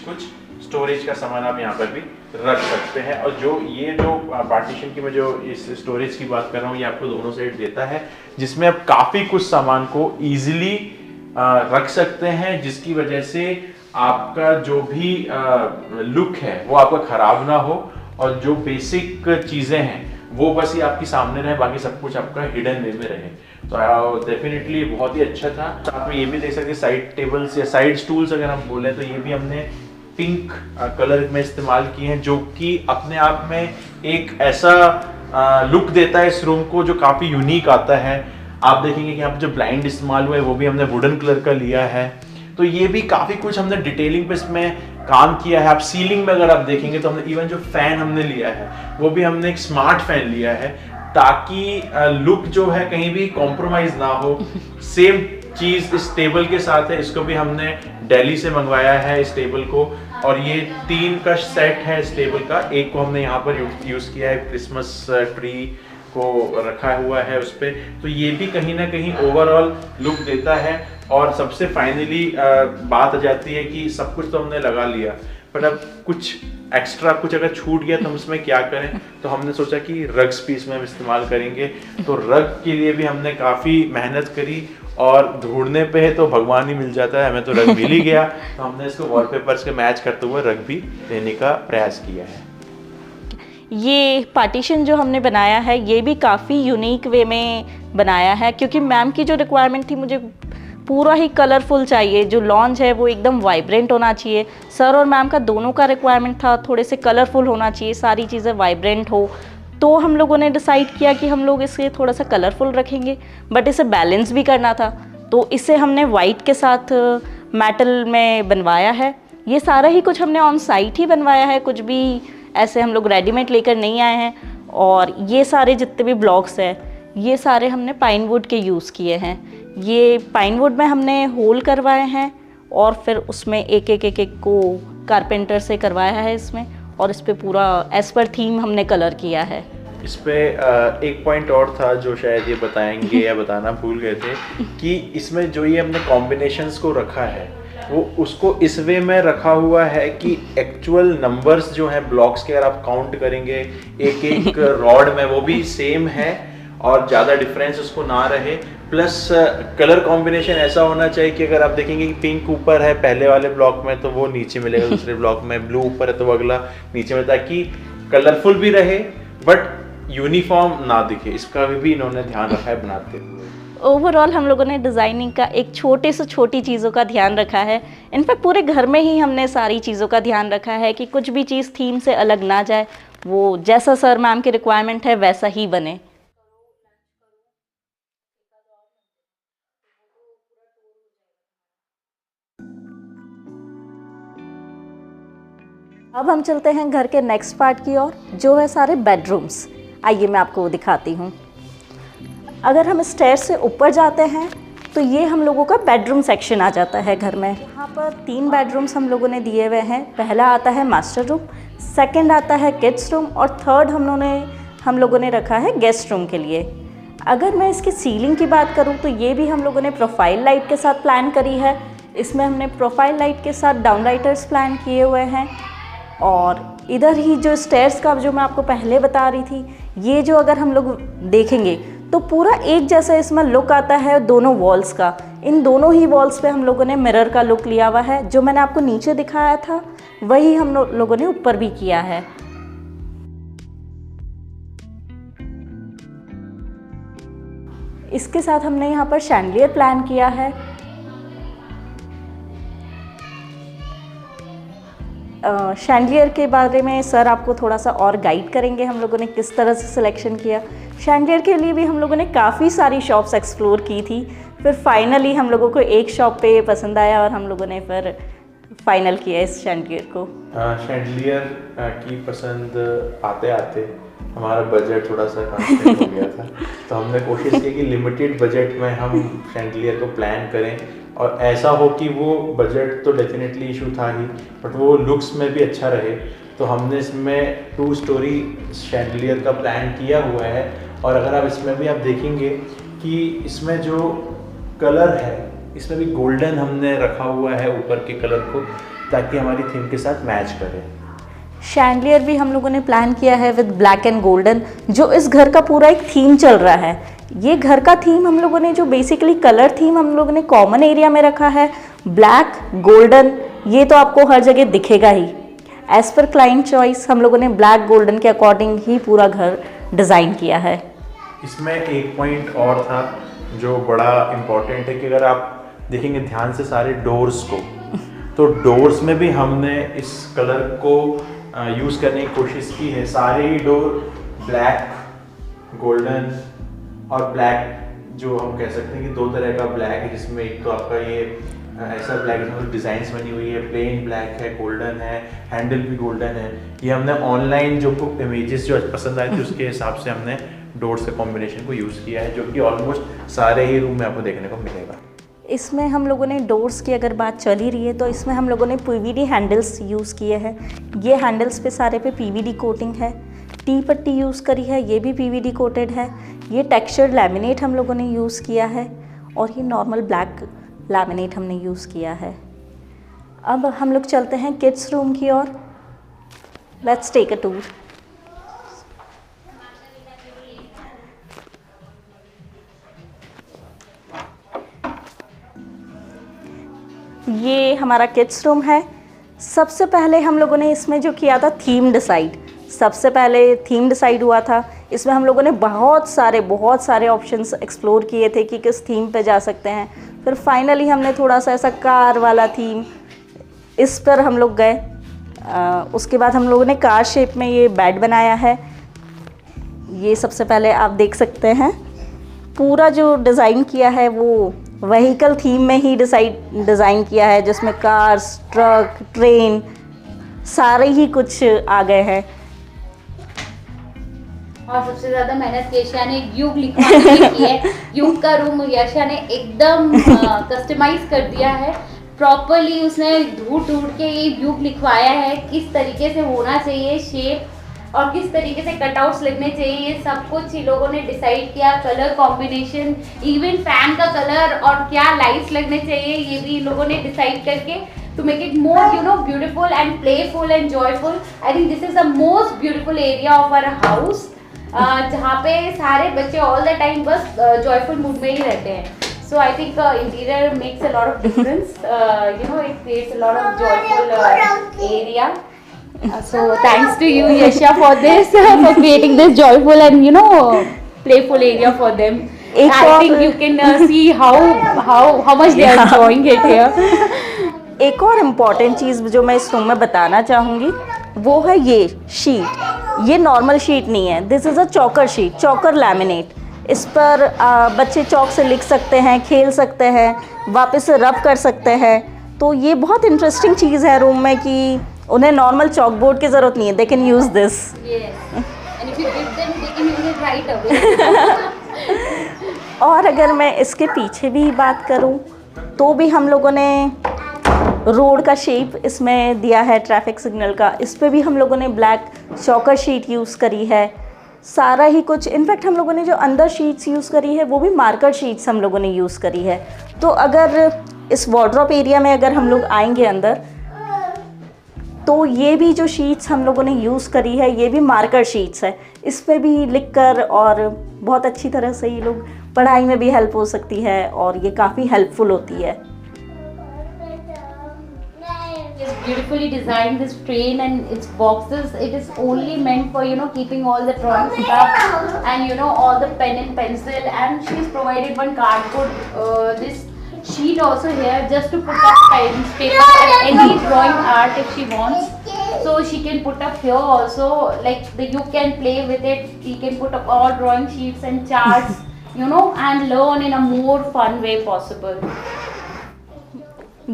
स्टोरेज का सामान आप यहाँ पर भी रख सकते हैं। और जो ये जो पार्टीशन की मैं जो इस स्टोरेज की बात कर रहा हूँ, ये आपको दोनों साइड देता है, जिसमें आप काफ़ी कुछ सामान को ईजिली रख सकते हैं, जिसकी वजह से आपका जो भी लुक है वो आपका ख़राब ना हो, और जो बेसिक चीज़ें हैं वो बस ही आपके सामने रहे, बाकी सब कुछ आपका हिडन वे में रहे। तो डेफिनेटली बहुत ही अच्छा था। तो आप ये भी देख सकते हैं साइड टेबल्स या साइड स्टूल्स अगर हम बोलें तो ये भी हमने पिंक कलर में इस्तेमाल किए हैं, जो कि अपने आप में एक ऐसा लुक देता है इस रूम को जो काफ़ी यूनिक आता है। आप देखेंगे कि यहाँ पर जो ब्लाइंड इस्तेमाल हुआ है वो भी हमने वुडन कलर का लिया है। तो ये भी काफ़ी कुछ हमने डिटेलिंग पे इसमें काम किया है। आप सीलिंग में अगर आप देखेंगे तो हमने इवन जो फैन हमने लिया है वो भी हमने एक स्मार्ट फैन लिया है, ताकि लुक जो है कहीं भी कॉम्प्रोमाइज ना हो। सेम चीज़ इस टेबल के साथ है, इसको भी हमने दिल्ली से मंगवाया है इस टेबल को, और ये 3 का सेट है इस टेबल का। एक को हमने यहाँ पर यूज़ किया है, क्रिसमस ट्री को रखा हुआ है उस पर। तो ये भी कहीं ना कहीं ओवरऑल लुक देता है। और सबसे फाइनली बात आ जाती है कि सब कुछ तो हमने लगा लिया, पर अब कुछ एक्स्ट्रा कुछ अगर छूट गया तो हम उसमें क्या करें, तो हमने सोचा कि रग्स भी इसमें हम इस्तेमाल करेंगे। तो रग के लिए भी हमने काफ़ी मेहनत करी और ढूंढने पे तो भगवान ही मिल जाता है, हमें तो रग मिल ही गया। तो हमने इसको वॉलपेपर्स के मैच करते हुए रग भी देने का प्रयास किया है। ये पार्टीशन जो हमने बनाया है ये भी काफ़ी यूनिक वे में बनाया है, क्योंकि मैम की जो रिक्वायरमेंट थी, मुझे पूरा ही कलरफुल चाहिए, जो लॉन्च है वो एकदम वाइब्रेंट होना चाहिए। सर और मैम का दोनों का रिक्वायरमेंट था थोड़े से कलरफुल होना चाहिए, सारी चीज़ें वाइब्रेंट हो। तो हम लोगों ने डिसाइड किया कि हम लोग इसे थोड़ा सा कलरफुल रखेंगे, बट इसे बैलेंस भी करना था। तो इसे हमने वाइट के साथ मेटल में बनवाया है। ये सारा ही कुछ हमने ऑन साइट ही बनवाया है, कुछ भी ऐसे हम लोग रेडीमेड लेकर नहीं आए हैं। और ये सारे जितने भी ब्लॉक्स हैं ये सारे हमने पाइन वुड के यूज़ किए हैं। ये पाइन वुड में हमने होल करवाए हैं और फिर उसमें एक एक को कारपेंटर से करवाया है इसमें, और इस पे पूरा एज पर थीम हमने कलर किया है। इस पे एक पॉइंट और था जो शायद ये बताएंगे या बताना भूल गए थे कि इसमें जो ये हमने कॉम्बिनेशंस को रखा है वो उसको इस वे में रखा हुआ है कि एक्चुअल नंबर्स जो हैं ब्लॉक्स के, अगर आप काउंट करेंगे एक एक रॉड में, वो भी सेम है और ज़्यादा डिफरेंस उसको ना रहे। प्लस कलर कॉम्बिनेशन ऐसा होना चाहिए कि अगर आप देखेंगे कि पिंक ऊपर है पहले वाले ब्लॉक में तो वो नीचे मिलेगा दूसरे ब्लॉक में, ब्लू ऊपर है तो वो अगला नीचे में, ताकि कलरफुल भी रहे बट यूनिफॉर्म ना दिखे। इसका भी इन्होंने ध्यान रखा है बनाते हुए। ओवरऑल हम लोगों ने डिज़ाइनिंग का एक छोटे से छोटी चीज़ों का ध्यान रखा है। इनफैक्ट पूरे घर में ही हमने सारी चीज़ों का ध्यान रखा है कि कुछ भी चीज़ थीम से अलग ना जाए, वो जैसा सर मैम की रिक्वायरमेंट है वैसा ही बने। अब हम चलते हैं घर के नेक्स्ट पार्ट की ओर, जो है सारे बेडरूम्स। आइए मैं आपको वो दिखाती हूँ। अगर हम स्टेयर से ऊपर जाते हैं तो ये हम लोगों का बेडरूम सेक्शन आ जाता है घर में। यहाँ पर 3 बेडरूम्स हम लोगों ने दिए हुए हैं। पहला आता है मास्टर रूम, सेकंड आता है किड्स रूम और थर्ड हम लोगों ने रखा है गेस्ट रूम के लिए। अगर मैं इसकी सीलिंग की बात करूँ तो ये भी हम लोगों ने प्रोफाइल लाइट के साथ प्लान करी है। इसमें हमने प्रोफाइल लाइट के साथ डाउनलाइटर्स प्लान किए हुए हैं। और इधर ही जो स्टेयर्स का जो मैं आपको पहले बता रही थी, ये जो अगर हम लोग देखेंगे तो पूरा एक जैसा इसमें लुक आता है दोनों वॉल्स का। इन दोनों ही वॉल्स पे हम लोगों ने मिरर का लुक लिया हुआ है। जो मैंने आपको नीचे दिखाया था वही हम लोगों ने ऊपर भी किया है। इसके साथ हमने यहाँ पर शैंडलियर प्लान किया है। शैंडलियर के बारे में सर आपको थोड़ा सा और गाइड करेंगे हम लोगों ने किस तरह से सिलेक्शन किया। शैंडलियर के लिए भी हम लोगों ने काफ़ी सारी शॉप्स एक्सप्लोर की थी, फिर फाइनली हम लोगों को एक शॉप पे पसंद आया और हम लोगों ने फिर फाइनल किया इस शैंडलियर को। शैंडलियर की पसंद आते आते हमारा बजट थोड़ा सा कंस्ट्रेंट हो गया था, तो हमने कोशिश की कि लिमिटेड बजट में हम शैंडलियर को प्लान करें और ऐसा हो कि वो बजट तो डेफिनेटली इशू था ही बट वो लुक्स में भी अच्छा रहे। तो हमने इसमें 2 स्टोरी शैंडलियर का प्लान किया हुआ है। और अगर आप इसमें भी आप देखेंगे कि इसमें जो कलर है इसमें भी गोल्डन हमने रखा हुआ है ऊपर के कलर को, ताकि हमारी थीम के साथ मैच करे। शैंडलियर भी हम लोगों ने प्लान किया है विद ब्लैक एंड गोल्डन, जो इस घर का पूरा एक थीम चल रहा है। ये घर का थीम हम लोगों ने जो बेसिकली कलर थीम हम लोगों ने कॉमन एरिया में रखा है, ब्लैक गोल्डन, ये तो आपको हर जगह दिखेगा ही। एज पर क्लाइंट चॉइस हम लोगों ने ब्लैक गोल्डन के अकॉर्डिंग ही पूरा घर डिज़ाइन किया है। इसमें एक पॉइंट और था जो बड़ा इम्पोर्टेंट है कि अगर आप देखेंगे ध्यान से सारे डोर्स को, तो डोर्स में भी हमने इस कलर को यूज़ करने की कोशिश की है। सारे ही डोर ब्लैक, गोल्डन और ब्लैक, जो हम कह सकते हैं कि 2 तरह का ब्लैक है, जिसमें एक तो आपका ये ऐसा ब्लैक जिसमें डिज़ाइंस बनी हुई है, प्लेन ब्लैक है, गोल्डन है, हैंडल भी गोल्डन है। ये हमने ऑनलाइन जो इमेजेस जो पसंद आए थे उसके हिसाब से हमने डोर्स के कॉम्बिनेशन को यूज़ किया है, जो कि ऑलमोस्ट सारे ही रूम में आपको देखने को मिलेगा। इसमें हम लोगों ने डोर्स की अगर बात चल ही रही है तो इसमें हम लोगों ने पीवीडी हैंडल्स यूज़ किए हैं। ये हैंडल्स पे सारे पे पीवीडी कोटिंग है। टी पट्टी यूज़ करी है, ये भी पीवीडी कोटेड है। ये टेक्सचर्ड लैमिनेट हम लोगों ने यूज़ किया है और ये नॉर्मल ब्लैक लैमिनेट हमने यूज़ किया है। अब हम लोग चलते हैं किड्स रूम की ओर। Let's take a tour. ये हमारा किड्स रूम है। सबसे पहले हम लोगों ने इसमें जो किया था थीम डिसाइड, सबसे पहले थीम डिसाइड हुआ था। इसमें हम लोगों ने बहुत सारे ऑप्शंस एक्सप्लोर किए थे कि किस थीम पे जा सकते हैं। फिर फाइनली हमने थोड़ा सा ऐसा कार वाला थीम, इस पर हम लोग गए। उसके बाद हम लोगों ने कार शेप में ये बेड बनाया है। ये सबसे पहले आप देख सकते हैं पूरा जो डिज़ाइन किया है वो व्हीकल थीम में ही डिज़ाइन किया है, जिसमें कार्स, ट्रक, ट्रेन सारे ही कुछ आ गए हैं। और सबसे ज्यादा मेहनत यशा ने युग लिखवाने में की है। युग का रूम यशा ने एकदम कस्टमाइज कर दिया है प्रॉपरली। उसने ढूंढ के ये युग लिखवाया है, किस तरीके से होना चाहिए शेप और किस तरीके से कटआउट्स लगने चाहिए, ये सब कुछ इन लोगों ने डिसाइड किया। कलर कॉम्बिनेशन, इवन फैन का कलर और क्या लाइट्स लगने चाहिए, ये भी इन लोगों ने डिसाइड करके to make it more beautiful and playful and joyful. I think this is the most beautiful area of our house, जहाँ पे सारे बच्चे all the time बस joyful mood में ही रहते हैं. So I think interior makes a lot of difference. It creates a lot of joyful area. So thanks to you, Yasha, for this, for creating this joyful and playful area for them. I think you can see how much they are enjoying it here. एक और important चीज़ जो मैं इस room में बताना चाहूँगी वो है ये शीट। ये नॉर्मल शीट नहीं है, this is a choker sheet, choker laminate. इस पर बच्चे चॉक से लिख सकते हैं, खेल सकते हैं, वापस से रब कर सकते हैं। तो ये बहुत इंटरेस्टिंग चीज़ है रूम में कि उन्हें नॉर्मल चॉक बोर्ड की ज़रूरत नहीं है, दे कैन यूज़ दिस। और अगर मैं इसके पीछे भी बात करूँ तो भी हम लोगों ने रोड का शेप इसमें दिया है, ट्रैफिक सिग्नल का। इस पे भी हम लोगों ने ब्लैक चॉकर शीट यूज़ करी है, सारा ही कुछ। इनफैक्ट हम लोगों ने जो अंदर शीट्स यूज़ करी है वो भी मार्कर शीट्स हम लोगों ने यूज़ करी है। तो अगर इस वार्डरोब एरिया में अगर हम लोग आएंगे अंदर तो ये भी जो शीट्स हम लोगों ने यूज़ करी है ये भी मार्कर शीट्स है। इस पर भी लिखकर और बहुत अच्छी तरह से ये लोग पढ़ाई में भी हेल्प हो सकती है और ये काफ़ी हेल्पफुल होती है। Beautifully designed this train and its boxes. It is only meant for keeping all the drawing stuff and all the pen and pencil. And she has provided one cardboard this sheet also here just to put up pens, paper and any drawing art if she wants. So she can put up here also. Like you can play with it. You can put up all drawing sheets and charts, and learn in a more fun way possible.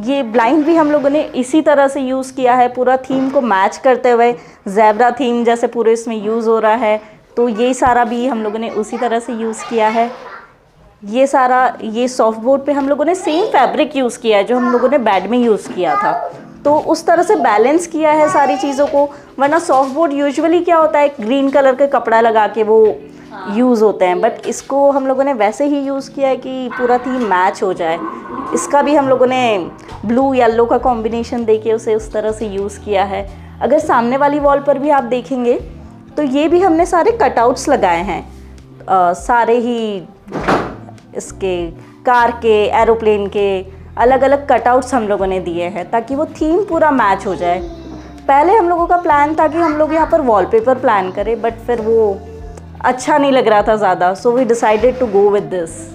ये blind भी हम लोगों ने इसी तरह से use किया है, पूरा थीम को मैच करते हुए। ज़ेब्रा थीम जैसे पूरे इसमें यूज़ हो रहा है, तो ये सारा भी हम लोगों ने उसी तरह से यूज़ किया है। ये सारा ये सॉफ्ट बोर्ड पे हम लोगों ने सेम फैब्रिक यूज़ किया है जो हम लोगों ने बेड में यूज़ किया था। तो उस तरह से बैलेंस किया है सारी चीज़ों को। वरना सॉफ्ट बोर्ड यूजुअली क्या होता है, ग्रीन कलर का कपड़ा लगा के वो यूज़ होते हैं, बट इसको हम लोगों ने वैसे ही यूज़ किया है कि पूरा थीम मैच हो जाए। इसका भी हम लोगों ने ब्लू येलो का कॉम्बिनेशन देके उसे उस तरह से यूज़ किया है। अगर सामने वाली वॉल पर भी आप देखेंगे तो ये भी हमने सारे कटआउट्स लगाए हैं, सारे ही इसके कार के, एरोप्लेन के अलग अलग कटआउट्स हम लोगों ने दिए हैं ताकि वो थीम पूरा मैच हो जाए। पहले हम लोगों का प्लान था कि हम लोग यहाँ पर वॉलपेपर प्लान करें, बट फिर वो अच्छा नहीं लग रहा था ज़्यादा, so we decided to go with this.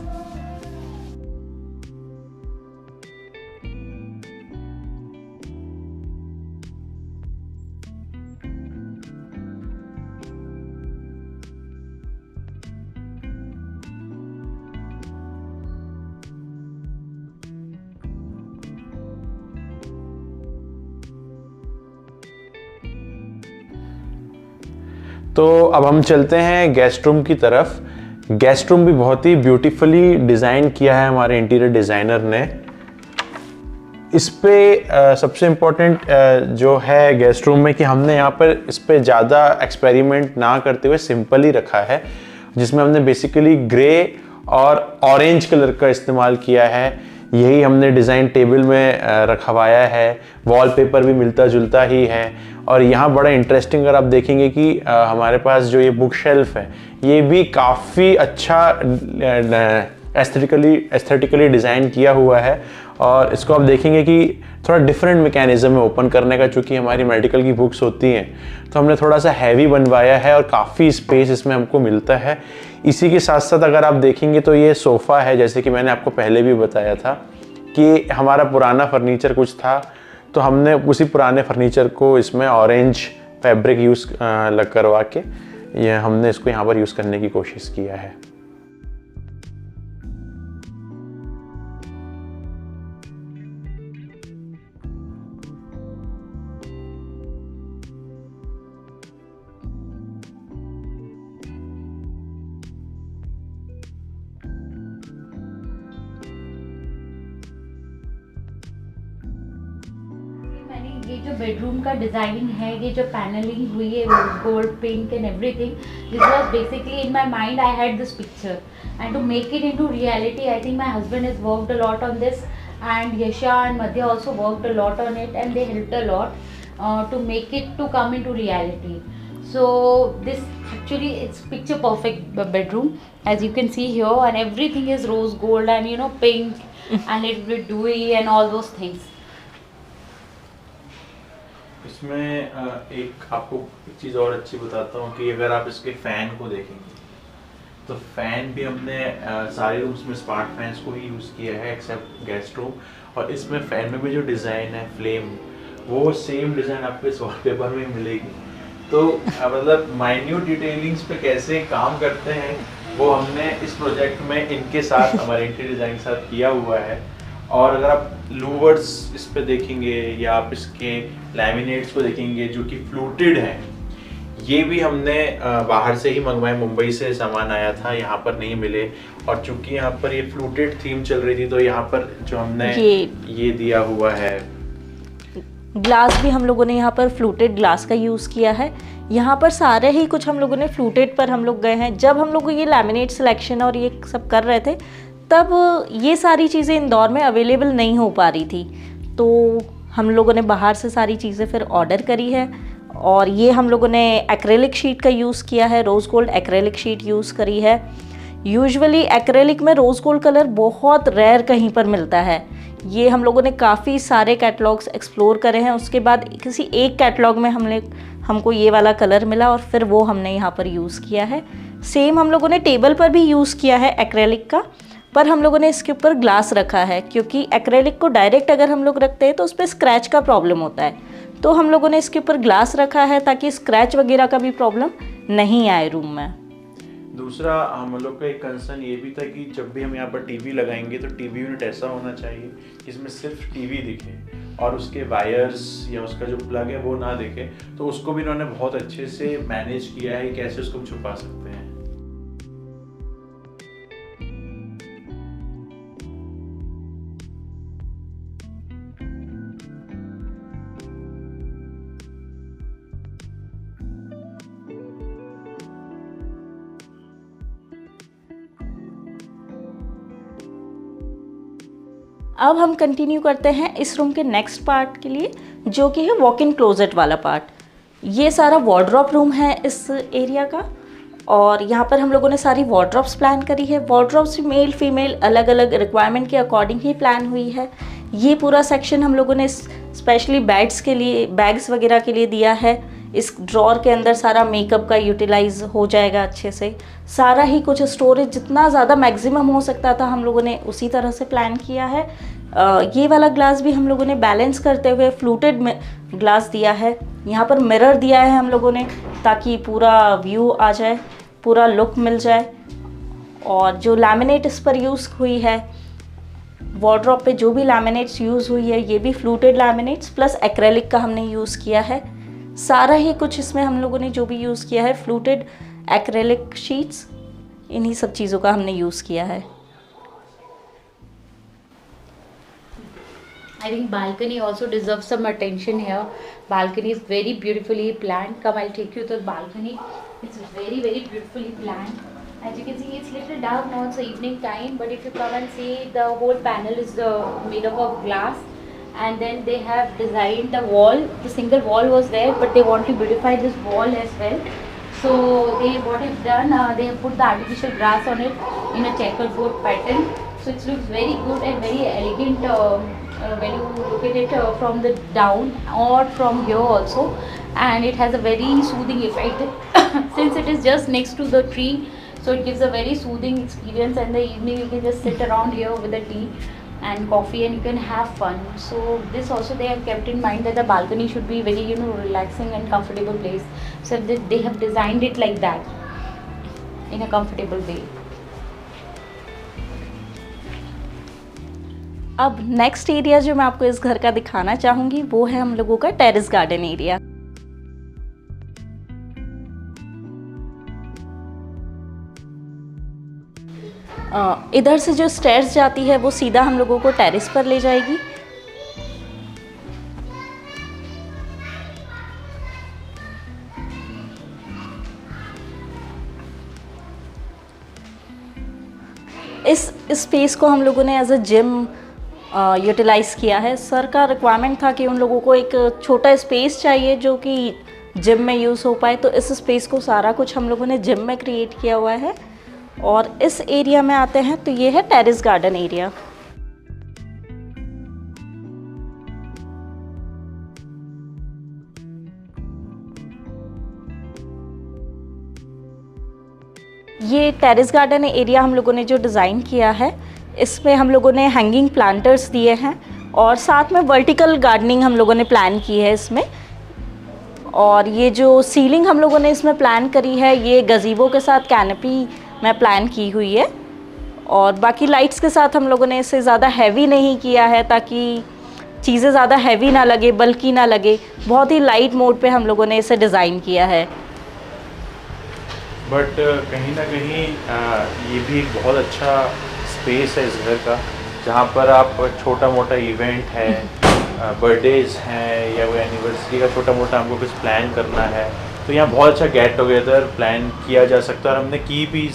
तो अब हम चलते हैं गेस्ट रूम की तरफ। गेस्ट रूम भी बहुत ही ब्यूटीफुली डिज़ाइन किया है हमारे इंटीरियर डिज़ाइनर ने। इस पे सबसे इम्पोर्टेंट जो है गेस्ट रूम में कि हमने यहाँ पर इस पे ज़्यादा एक्सपेरिमेंट ना करते हुए सिंपल ही रखा है, जिसमें हमने बेसिकली ग्रे और ऑरेंज कलर का इस्तेमाल किया है। यही हमने डिज़ाइन टेबल में रखवाया है। वॉलपेपर भी मिलता जुलता ही है। और यहाँ बड़ा इंटरेस्टिंग अगर आप देखेंगे कि हमारे पास जो ये बुक शेल्फ है ये भी काफ़ी अच्छा एस्थेटिकली डिज़ाइन किया हुआ है। और इसको आप देखेंगे कि थोड़ा डिफरेंट मैकेनिज़्म है ओपन करने का, चूँकि हमारी मेडिकल की बुक्स होती हैं तो हमने थोड़ा सा हैवी बनवाया है और काफ़ी स्पेस इसमें हमको मिलता है। इसी के साथ साथ अगर आप देखेंगे तो ये सोफ़ा है, जैसे कि मैंने आपको पहले भी बताया था कि हमारा पुराना फर्नीचर कुछ था तो हमने उसी पुराने फर्नीचर को इसमें ऑरेंज फैब्रिक यूज़ करवा के ये हमने इसको यहाँ पर यूज़ करने की कोशिश किया है। ये जो बेडरूम का डिजाइनिंग है, ये जो पैनलिंग हुई है gold pink and everything, this was basically in my mind. I had this picture and to make it into reality I think my husband has worked a lot on this and Yasha and Madhya also worked a lot on it and they helped a lot to make it to come into reality. So this actually it's picture perfect bedroom as you can see here, and everything is rose gold and you know pink and little bit dewy and all those things. इसमें एक आपको एक चीज़ और अच्छी बताता हूँ कि अगर आप इसके फ़ैन को देखेंगे तो फ़ैन भी हमने सारे रूम्स में स्मार्ट फैंस को ही यूज़ किया है एक्सेप्ट गेस्ट रूम। और इसमें फ़ैन में भी जो डिज़ाइन है फ्लेम, वो सेम डिज़ाइन आपको इस वॉलपेपर में मिलेगी। तो मतलब माइन्यूट डिटेलिंग्स पे कैसे काम करते हैं वो हमने इस प्रोजेक्ट में इनके साथ हमारे इंटीरियर डिज़ाइन के साथ किया हुआ है। और अगर आप लूवर्स इस पे देखेंगे या आप इसके लैमिनेट्स को देखेंगे जो कि फ्लूटेड हैं, ये भी हमने बाहर से ही मंगवाए, मुंबई से सामान आया था, यहाँ पर नहीं मिले। और चूंकि यहाँ पर ये फ्लूटेड थीम चल रही थी तो यहाँ पर जो हमने ये दिया हुआ है ग्लास भी हम लोगों ने यहाँ पर फ्लूटेड ग्लास का यूज़ किया है। यहाँ पर सारे ही कुछ हम लोगों ने फ्लूटेड पर हम लोग गए हैं। जब हम लोग ये लैमिनेट सिलेक्शन और ये सब कर रहे थे तब ये सारी चीज़ें इंदौर में अवेलेबल नहीं हो पा रही थी, तो हम लोगों ने बाहर से सारी चीज़ें फिर ऑर्डर करी है। और ये हम लोगों ने एक्रेलिक शीट का यूज़ किया है, rose gold acrylic sheet use करी है। यूजुअली एक्रेलिक में रोज़ गोल्ड कलर बहुत रेयर कहीं पर मिलता है। ये हम लोगों ने काफ़ी सारे कैटलॉग्स एक्सप्लोर करे हैं, उसके बाद किसी एक कैटलॉग में हमको ये वाला कलर मिला और फिर वो हमने यहाँ पर यूज़ किया है। सेम हम लोगों ने टेबल पर भी यूज़ किया है एक्रेलिक का, पर हम लोगों ने इसके ऊपर ग्लास रखा है क्योंकि एक्रेलिक को डायरेक्ट अगर हम लोग रखते हैं तो उस पर स्क्रैच का प्रॉब्लम होता है, तो हम लोगों ने इसके ऊपर ग्लास रखा है ताकि स्क्रैच वगैरह का भी प्रॉब्लम नहीं आए रूम में। दूसरा हम लोग का एक कंसर्न ये भी था कि जब भी हम यहाँ पर टीवी लगाएंगे तो टीवी यूनिट ऐसा होना चाहिए जिसमें सिर्फ टीवी दिखे और उसके वायर्स या उसका जो प्लग है वो ना दिखे। तो उसको भी इन्होंने बहुत अच्छे से मैनेज किया है, कैसे उसको छुपा सकते हैं। अब हम कंटिन्यू करते हैं इस रूम के नेक्स्ट पार्ट के लिए, जो कि है वॉक इन क्लोजेट वाला पार्ट। ये सारा वार्डरोब रूम है इस एरिया का, और यहाँ पर हम लोगों ने सारी वार्डरोब्स प्लान करी है। वार्डरोब्स मेल फीमेल अलग अलग रिक्वायरमेंट के अकॉर्डिंग ही प्लान हुई है। ये पूरा सेक्शन हम लोगों ने स्पेशली बेड्स के लिए, बैग्स वगैरह के लिए दिया है। इस ड्रॉर के अंदर सारा मेकअप का यूटिलाइज हो जाएगा अच्छे से। सारा ही कुछ स्टोरेज जितना ज़्यादा मैक्सिमम हो सकता था हम लोगों ने उसी तरह से प्लान किया है। ये वाला ग्लास भी हम लोगों ने बैलेंस करते हुए फ्लूटेड में ग्लास दिया है। यहाँ पर मिरर दिया है हम लोगों ने ताकि पूरा व्यू आ जाए, पूरा लुक मिल जाए। और जो लैमिनेट इस पर यूज़ हुई है, वार्डरोब पे जो भी लैमिनेट्स यूज़ हुई है, ये भी फ्लूटेड लैमिनेट्स प्लस एक्रेलिक का हमने यूज़ किया है। सारा ही कुछ इसमें हम लोगों ने जो भी यूज़ किया है, फ्लूटेड एक्रेलिक शीट्स, इन्हीं सब चीज़ों का हमने यूज़ किया है। I think balcony also deserves some attention here. Balcony is very beautifully planned. Come, I'll take you to the balcony. It's very, very beautifully planned. As you can see, it's little dark now. It's evening time, but if you come and see, the whole panel is made up of glass, and then they have designed the wall. The single wall was there, but they want to beautify this wall as well. So what they've done, they have put the artificial grass on it in a checkerboard pattern. So it looks very good and very elegant when you look at it from the down or from here also, and it has a very soothing effect since it is just next to the tree. So it gives a very soothing experience, and the evening you can just sit around here with a tea and coffee and you can have fun. So this also they have kept in mind that the balcony should be very, you know, relaxing and comfortable place. So they have designed it like that in a comfortable way. अब next area जो मैं आपको इस घर का दिखाना चाहूँगी वो है हम लोगों का टेरेस गार्डन एरिया। इधर से जो स्टेयर्स जाती है वो सीधा हम लोगों को टेरेस पर ले जाएगी। इस स्पेस को हम लोगों ने एज अ जिम यूटिलाइज़ किया है। सर का रिक्वायरमेंट था कि उन लोगों को एक छोटा स्पेस चाहिए जो कि जिम में यूज़ हो पाए, तो इस स्पेस को सारा कुछ हम लोगों ने जिम में क्रिएट किया हुआ है। और इस एरिया में आते हैं तो ये है टेरेस गार्डन एरिया। ये टेरेस गार्डन एरिया हम लोगों ने जो डिज़ाइन किया है, इसमें हम लोगों ने हैंगिंग प्लांटर्स दिए हैं और साथ में वर्टिकल गार्डनिंग हम लोगों ने प्लान की है इसमें। और ये जो सीलिंग हम लोगों ने इसमें प्लान करी है, ये गज़ीबो के साथ कैनपी में प्लान की हुई है। और बाकी लाइट्स के साथ हम लोगों ने इसे ज़्यादा हैवी नहीं किया है ताकि चीज़ें ज़्यादा हैवी ना लगे, बल्कि ना लगे। बहुत ही लाइट मोड पे हम लोगों ने इसे डिज़ाइन किया है। बट कहीं ना कहीं ये भी एक बहुत अच्छा स्पेस है इस घर का, जहाँ पर आप छोटा मोटा इवेंट है, बर्थडेज़ हैं या वो एनिवर्सरी का छोटा मोटा हमको कुछ प्लान करना है, तो यहाँ बहुत अच्छा गेट टुगेदर प्लान किया जा सकता है। और हमने की भी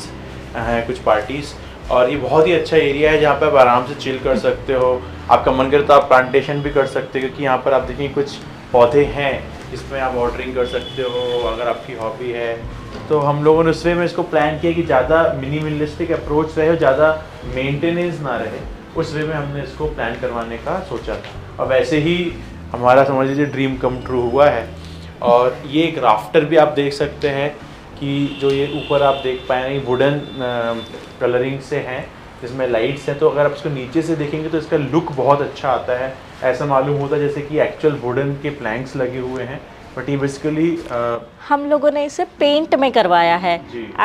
हैं कुछ पार्टीज़, और ये बहुत ही अच्छा एरिया है जहाँ पे आप आराम से चिल कर सकते हो। आपका मन करे तो आप प्लांटेशन भी कर सकते हो, क्योंकि यहाँ पर आप देखिए कुछ पौधे हैं इसमें आप वाटरिंग कर सकते हो अगर आपकी हॉबी है। तो हम लोगों ने उस वे में इसको प्लान किया कि ज़्यादा मिनिमलिस्टिक अप्रोच रहे और ज़्यादा मेंटेनेंस ना रहे, उस वे में हमने इसको प्लान करवाने का सोचा था। और वैसे ही हमारा समझ लीजिए ड्रीम कम ट्रू हुआ है। और ये एक राफ्टर भी आप देख सकते हैं कि जो ये ऊपर आप देख पाए हैं वुडन कलरिंग से हैं, जिसमें लाइट्स हैं, तो अगर आप इसको नीचे से देखेंगे तो इसका लुक बहुत अच्छा आता है। ऐसा मालूम होता है जैसे कि एक्चुअल वुडन के प्लैंक्स लगे हुए हैं, बट ये बेसिकली हम लोगों ने इसे पेंट में करवाया है।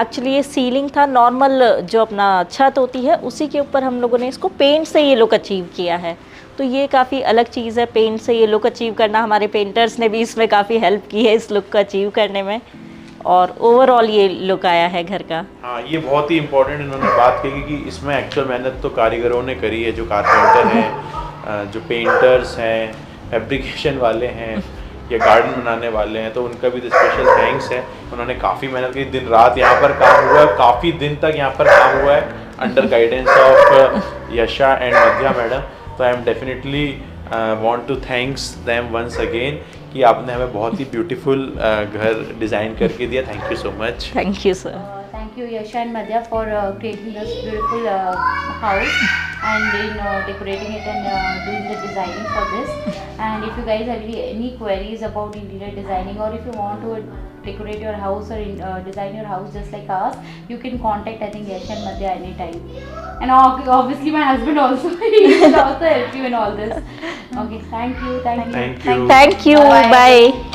एक्चुअली ये सीलिंग था, नॉर्मल जो अपना छत होती है उसी के ऊपर हम लोगों ने इसको पेंट से ये लुक अचीव किया है। तो ये काफ़ी अलग चीज़ है, पेंट से ये लुक अचीव करना। हमारे पेंटर्स ने भी इसमें काफ़ी हेल्प की है इस लुक को अचीव करने में, और ओवरऑल ये लुक आया है घर का। हाँ, ये बहुत ही इम्पोर्टेंट इन्होंने बात कही कि इसमें एक्चुअल मेहनत तो कारीगरों ने करी है, जो कारपेंटर हैं, जो पेंटर्स हैं, फैब्रिकेशन वाले हैं या गार्डन बनाने वाले हैं, तो उनका भी तो स्पेशल थैंक्स है। उन्होंने काफ़ी मेहनत की, दिन रात यहाँ पर काम हुआ है, काफ़ी दिन तक यहाँ पर काम हुआ है under guidance of Yasha and Madhya madam. तो I am definitely want to thanks them once again कि आपने हमें बहुत ही ब्यूटीफुल घर डिज़ाइन करके दिया। Thank you so much. Thank you sir. Thank you Yasha and Madhya for creating this beautiful house and in decorating it and doing the designing for this. And if you guys have any queries about interior designing, or if you want to decorate your house or design your house just like us, you can contact I think Yasha and Madhya anytime. And obviously my husband also, he will also help you in all this. Okay, thank you. Thank you. Thank you. Bye.